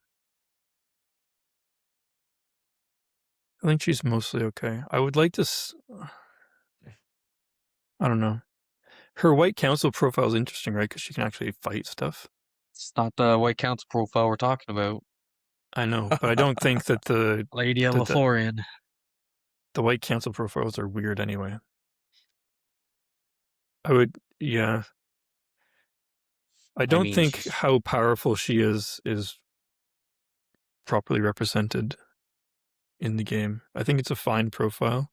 B: okay. I would like to I don't know. Her White Council profile is interesting, right? Because she can actually fight stuff.
C: It's not the White Count's profile we're talking about.
B: I know, but I don't think that
C: Lady of Lothlorien.
B: the White Council profiles are weird anyway. Yeah. I don't think how powerful she is properly represented in the game. I think it's a fine profile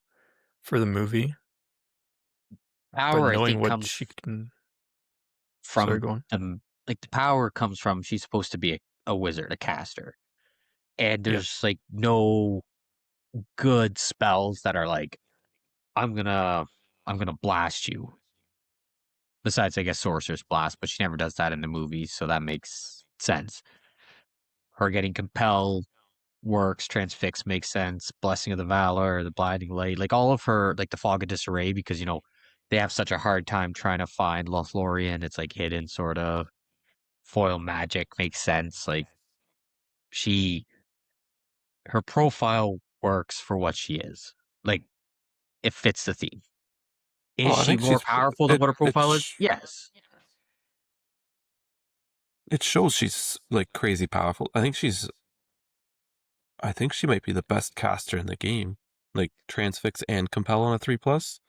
B: for the movie.
C: Power,
B: but knowing
C: I think,
B: what
C: comes
B: she can.
C: from
B: Sorry, go on.
C: the power comes from she's supposed to be a wizard, a caster, and there's like no good spells that are like I'm gonna blast you. Besides, I guess Sorcerer's Blast, but she never does that in the movies, so that makes sense. Her getting Compel works, Transfix makes sense, Blessing of the Valor, the Blinding Light, like all of her, like the Fog of Disarray, because, you know, they have such a hard time trying to find Lothlorien. It's like hidden, sort of. Foil magic makes sense. Like, her profile works for what she is. Like, it fits the theme. Is
A: Well, I
C: she
A: think
C: more powerful than what her profile is? Yes.
A: It shows she's like crazy powerful. I think she might be the best caster in the game. Like Transfix and Compel on a 3+.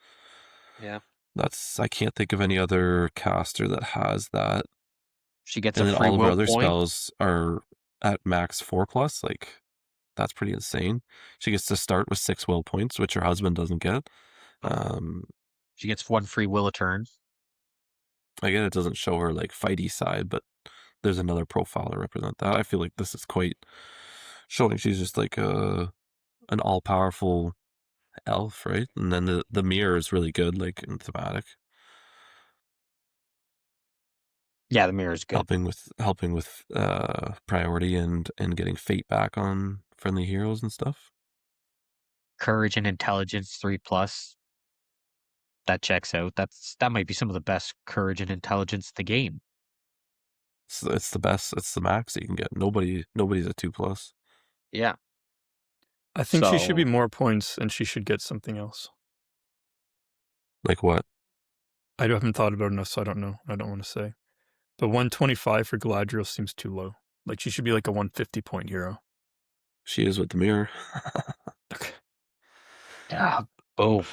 C: Yeah.
A: I can't think of any other caster that has that.
C: She gets
A: And
C: a
A: then
C: free
A: all of her
C: will
A: other
C: point.
A: spells are at max 4+. Like, that's pretty insane. She gets to start with 6 will points, which her husband doesn't get.
C: She gets 1 free will a turn.
A: Again, it doesn't show her like fighty side, but there's another profile to represent that. I feel like this is quite showing she's just like an all powerful elf, right? And then the mirror is really good, like in thematic.
C: Yeah, the mirror is good.
A: Helping with priority and getting fate back on friendly heroes and stuff.
C: Courage and intelligence 3+. That checks out. That might be some of the best courage and intelligence in the game.
A: It's the best. It's the max that you can get. Nobody's a 2+.
C: Yeah.
B: I think she should be more points, and she should get something else.
A: Like what?
B: I haven't thought about it enough, so I don't know. I don't want to say. But 125 for Galadriel seems too low. Like, she should be like a 150 point hero.
A: She is with the mirror.
B: Okay.
C: Yeah. Oh.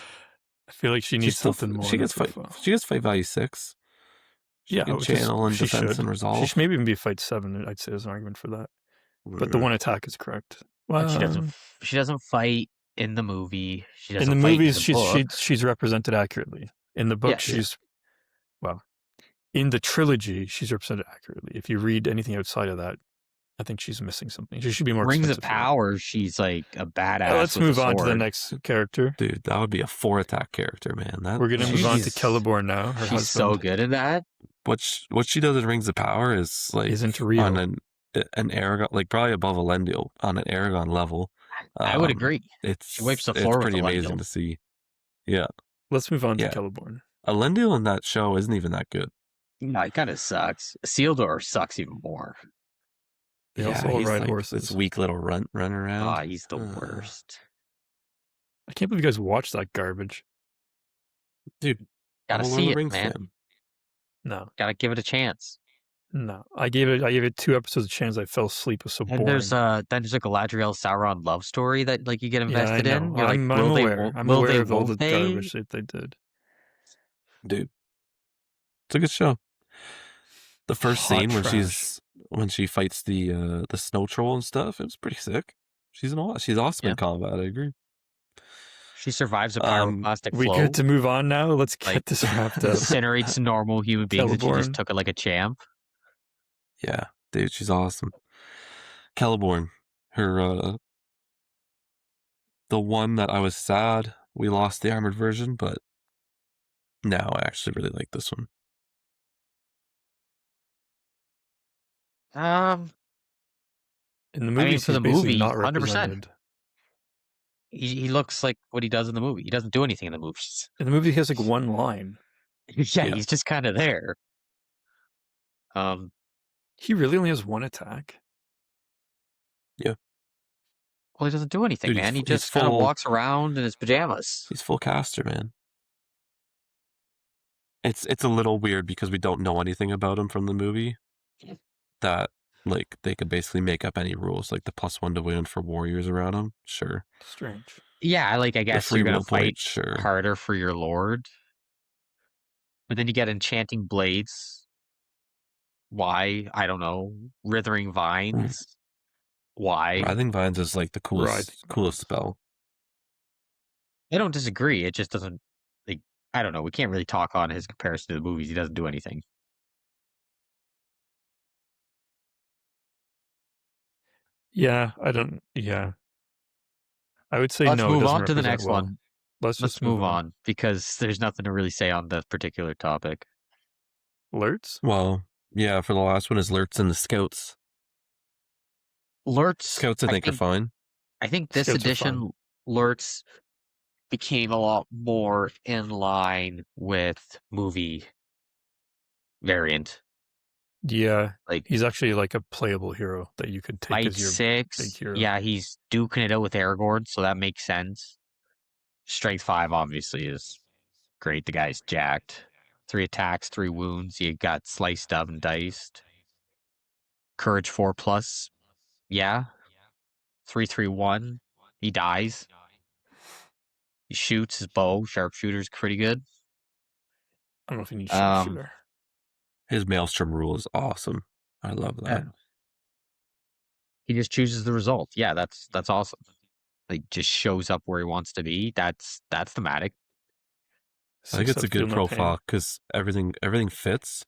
B: I feel like she needs something more.
A: She gets fight value 6. She can channel and defense and resolve.
B: She should maybe even be fight 7. I'd say as an argument for that. But the one attack is correct.
C: Well, she doesn't fight in the movie. She doesn't
B: in the
C: fight
B: movies.
C: In the book.
B: She's represented accurately. In the book, in the trilogy, she's represented accurately. If you read anything outside of that, I think she's missing something. She should be more
C: Rings of Power. She's like a badass.
B: Let's move on to the next character.
A: Dude, that would be a 4-attack character, man.
B: We're gonna move on to Celeborn now.
C: She's so good in that.
A: What she does in Rings of Power is like
B: isn't real.
A: On an Aragon, like probably above Elendil on an Aragon level.
C: I would agree.
A: She wipes the floor. It's pretty amazing to see. Yeah.
B: Let's move on to Celeborn.
A: Elendil in that show isn't even that good.
C: No, it kind of sucks. Isildur sucks even more.
B: They also all ride horses.
A: This weak little run around.
C: Ah, he's the worst.
B: I can't believe you guys watched that garbage.
A: Dude,
C: gotta see it, man.
A: Fan.
B: No.
C: Gotta give it a chance.
B: No, I gave it 2 episodes of chance. I fell asleep. It was so
C: And
B: boring.
C: there's a Galadriel Sauron love story that like you get
B: Yeah, I
C: invested in.
B: know.
C: You're like,
B: I'm
C: will they?
B: aware. I'm
C: Will they?
B: aware of all
C: Won't
B: the
C: they?
B: garbage that they did.
A: Dude, it's a good show. The first
B: Hot
A: scene
B: trash.
A: when she fights the snow troll and stuff, it was pretty sick. She's awesome
C: Yeah,
A: in combat. I agree.
C: she survives a
A: Um,
C: pyroclastic
B: We good
C: flow.
B: to move on now? Let's
C: Like
B: get this wrapped up.
C: incinerates normal human beings, and she just
B: Celeborn.
C: took it like a champ.
A: yeah, dude, she's awesome. Celeborn, her the one that I was sad we lost the armored version, but now I actually really like this one.
C: Um,
B: In the
C: I mean,
B: movies,
C: for
B: he's
C: the
B: basically
C: movie,
B: not
C: 100%.
B: represented.
C: He looks like what he does in the movie. He doesn't do anything in the movies.
B: In the movie, he has like one line.
C: Yeah,
A: Yeah,
C: he's just kind of there. Um,
B: He really only has one attack.
A: yeah,
C: well, he doesn't do anything,
A: dude,
C: man. He
A: he's
C: just kind of
A: full
C: walks around in his pajamas.
A: he's full caster, man. It's a little weird because we don't know anything about him from the movie. That like they could basically make up any rules, like the +1 to wound for warriors around him. Sure,
B: Strange.
C: Yeah, like I
A: the
C: guess
A: free
C: you're gonna
A: will
C: fight
A: point. Sure,
C: harder for your lord, but then you get enchanting blades. Why? I don't know. Withering vines. Why?
A: writhing vines is like the
B: Right.
A: coolest spell.
C: I don't disagree. It just doesn't like I don't know. We can't really talk on his comparison to the movies. He doesn't do anything.
B: Yeah, I don't. Yeah, I would say
C: Let's
B: no. It
C: move
B: doesn't
C: on to the
B: represent
C: next
B: well.
C: one.
B: Let's
C: Let's
B: just move
C: move
B: on.
C: on because there's nothing to really say on that particular topic.
B: Alerts.
A: Well, yeah, for the last one is Lurtz and the Scouts.
C: Lurtz,
A: Scouts, I think, are fine.
C: I think this
B: Scouts are
C: edition
B: fun.
C: Lurtz became a lot more in line with movie variant.
B: Yeah,
C: Like
B: he's actually like a playable hero that you could take
C: fight
B: as your big
C: 6,
B: hero.
C: yeah, he's duking it out with Aragorn, so that makes sense. Strength 5 obviously is great. The guy's jacked. 3 attacks, 3 wounds. He got sliced up and diced. Courage 4 plus. Yeah. 331. He dies. He shoots his bow. Sharpshooter's pretty good.
B: I don't know if you need
C: Um,
B: sharpshooter.
A: His Maelstrom rule is awesome. I love that.
C: he just chooses the result. Yeah, that's awesome. Like just shows up where he wants to be. That's thematic.
A: I think it's a good
B: Feel no
A: profile
B: pain.
A: because everything fits.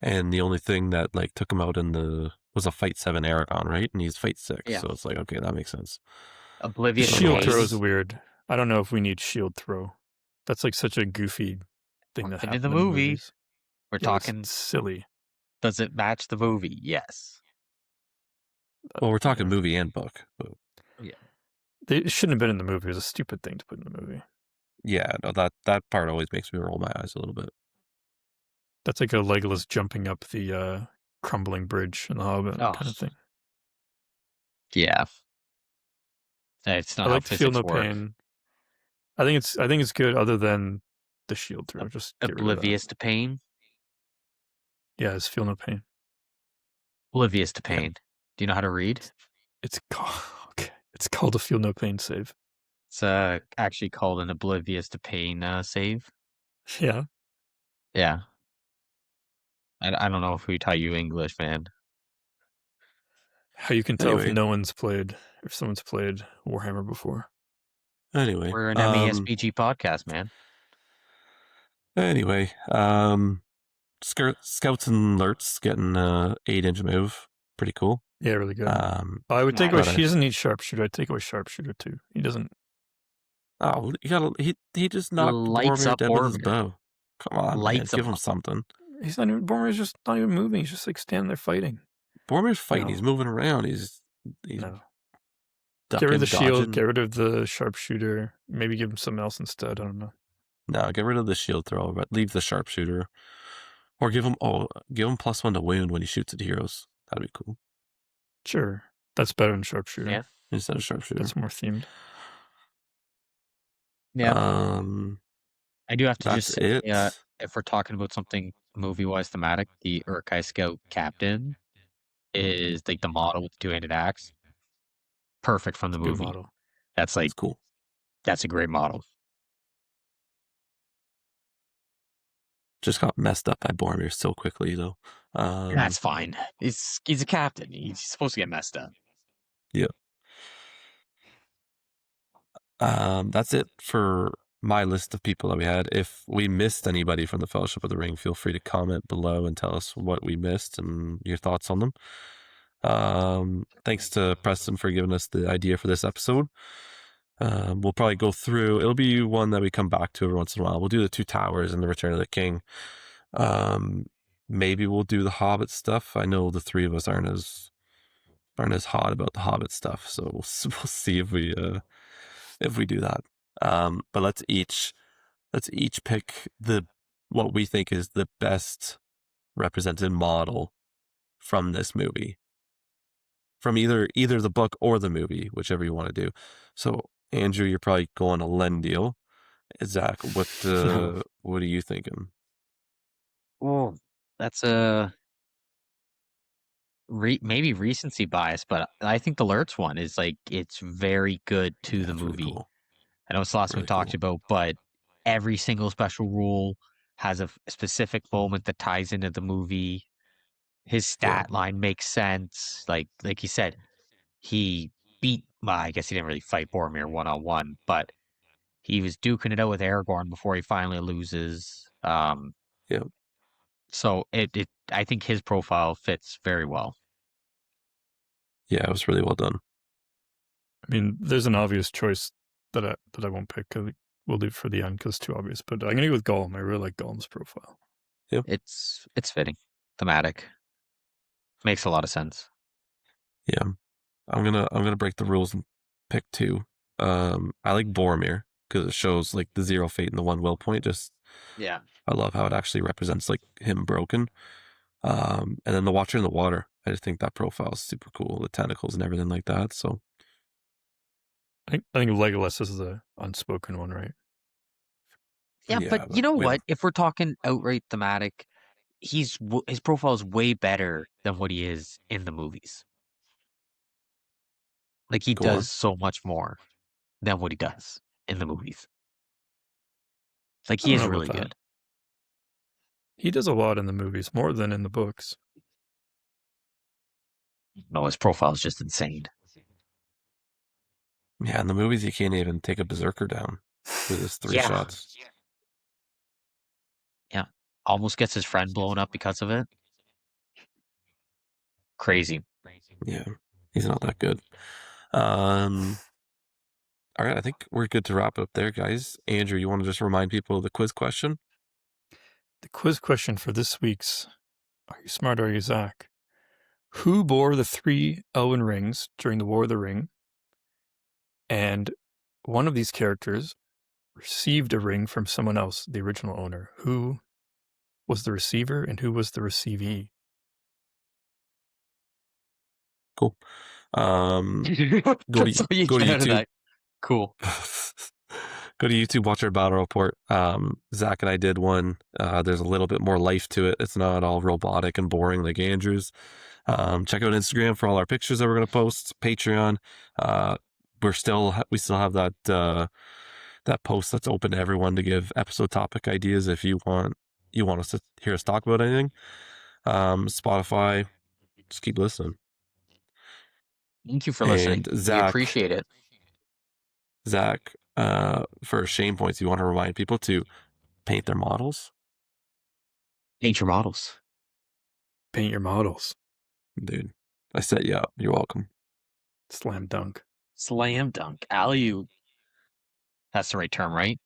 A: And the only thing that like took him out in the was a fight 7 Aragon, right? And he's fight 6,
C: Yeah.
A: so it's like okay, that makes sense.
B: The
C: Oblivious
B: shield
A: Otherwise-
B: throw is weird. I don't know if we need shield throw. That's like such a goofy thing that
C: In
B: happened
C: the
B: in
C: movie,
B: movies.
C: we're
B: Yeah, it's
C: talking.
B: silly.
C: Does it match the movie? Yes.
A: Well, we're talking
B: Yeah.
A: movie and book. But
B: It shouldn't have been in the movie. It was a stupid thing to put in the movie.
A: yeah, no, that part always makes me roll my eyes a little bit.
B: That's like a Legolas jumping up the crumbling bridge in the Hobbit
C: Oh.
B: kind of thing.
C: Yeah. It's not
B: I
C: how
B: like to feel
C: physics
B: no
C: work.
B: pain. I think it's good other than the shield throw. Just get rid of that.
C: Oblivious to pain.
B: Yeah, it's feel no pain.
C: Oblivious to
A: Yeah.
C: pain. Do you know how to read?
B: It's called okay. It's called a feel no pain save.
C: It's actually called an oblivious to pain save.
B: Yeah.
C: Yeah. I don't know if we taught you English, man.
B: How you can tell
A: Anyway.
B: if someone's played Warhammer before.
A: Anyway,
C: We're an MESBG podcast, man.
A: Anyway, Scouts and Lurtz getting 8-inch move, pretty cool.
B: Yeah, really good.
A: Um,
B: I would take away.
A: but
B: He doesn't need sharpshooter. I'd take away sharpshooter too. He doesn't.
A: oh, he just knocked
C: Lights
A: Boromir
C: up
A: dead with his
C: Boromir.
A: bow. Come on,
C: Lights
A: man, give
C: him
A: him
C: up.
A: something.
B: He's not even. Boromir's just not even moving. He's just like standing there fighting.
A: Boromir's fighting.
B: No.
A: He's moving around. He's
B: No.
A: ducking,
B: Get rid of the shield.
A: dodging.
B: Get rid of the sharpshooter. Maybe give him something else instead. I don't know.
A: No, get rid of the shield throw, but leave the sharpshooter. Or give him +1 to wound when he shoots at heroes. That'd be cool.
B: Sure, that's better than sharpshooter.
C: Yeah.
A: Instead of sharpshooter.
B: That's more themed.
C: Yeah.
A: Um,
C: I do have to
A: that's
C: just say,
A: it.
C: if we're talking about something movie-wise thematic, the Urkai Scout captain is like the model with the two-handed axe. Perfect from the
B: It's a good
C: movie.
B: model.
C: That's like
A: It's cool.
C: that's a great model.
A: Just got messed up by Boromir so quickly though.
C: That's fine. He's a captain. He's supposed to get messed up.
A: Yeah. That's it for my list of people that we had. If we missed anybody from the Fellowship of the Ring, feel free to comment below and tell us what we missed and your thoughts on them. Thanks to Preston for giving us the idea for this episode. We'll probably go through. It'll be one that we come back to every once in a while. We'll do the Two Towers and the Return of the King. Maybe we'll do the Hobbit stuff. I know the three of us aren't as hot about the Hobbit stuff, so we'll see if we do that. But let's each pick what we think is the best represented model from this movie, from either the book or the movie, whichever you want to do. So Andrew, you're probably going Elendil. Zach, what are you thinking?
C: Oh, that's a maybe recency bias, but I think the Lurtz one is like it's very good to
A: Yeah,
C: the
A: it's really
C: movie.
A: cool.
C: I know it's the last we
A: Really
C: talked
A: cool.
C: about, but every single special rule has a specific moment that ties into the movie. His
A: Yeah,
C: stat line makes sense. Like you said, he beat. Well, I guess he didn't really fight Boromir 1-on-1, but he was duking it out with Aragorn before he finally loses.
A: yeah,
C: So I think his profile fits very well.
A: yeah. It was really well done.
B: I mean, there's an obvious choice that I won't pick. We'll leave for the end because it's too obvious. But I'm gonna go with Gollum. I really like Gollum's profile.
C: It's fitting, thematic, makes a lot of sense.
A: Yeah, I'm gonna break the rules and pick two. I like Boromir because it shows like the zero fate and the one will point. Just
C: Yeah.
A: I love how it actually represents like him broken. And then the Watcher in the Water. I just think that profile is super cool. The tentacles and everything like that. So
B: I think Legolas is the unspoken one, right?
C: Yeah, but
A: yeah,
C: you know
A: we
C: what?
A: don't
C: If we're talking outright thematic, his profile is way better than what he is in the movies. Like he
A: go on.
C: does so much more than what he does in the movies. Like
B: I
C: he
B: don't
C: is
B: know about
C: really
B: that.
C: good.
B: He does a lot in the movies, more than in the books.
C: No, his profile is just insane.
A: Yeah, in the movies you can't even take a berserker down with his three
C: Yeah.
A: shots.
C: Yeah. Almost gets his friend blown up because of it. Crazy.
A: Yeah, he's not that good. All right, I think we're good to wrap it up there, guys. Andrew, you want to just remind people of the quiz question?
B: The quiz question for this week's Are You Smart, Are You Zach? Who bore the 3 Elven rings during the War of the Ring? And one of these characters received a ring from someone else, the original owner. Who was the receiver and who was the receivee?
A: Cool. Go to
C: That's all you
A: go to
C: get out of
A: YouTube.
C: that. Cool.
A: Go to YouTube, watch our battle report. Zach and I did one. There's a little bit more life to it. It's not all robotic and boring like Andrew's. Check out Instagram for all our pictures that we're gonna post. Patreon. We still have that post that's open to everyone to give episode topic ideas if you want us to hear us talk about anything. Spotify. Just keep listening.
C: Thank you for listening.
A: And
C: We appreciate it.
A: Zach, for shame points, you want to remind people to paint their models?
C: Paint your models.
B: Paint your models.
A: Dude, I set you up. You're welcome.
B: Slam dunk.
C: Slam dunk. Alley-oop. That's the right term, right?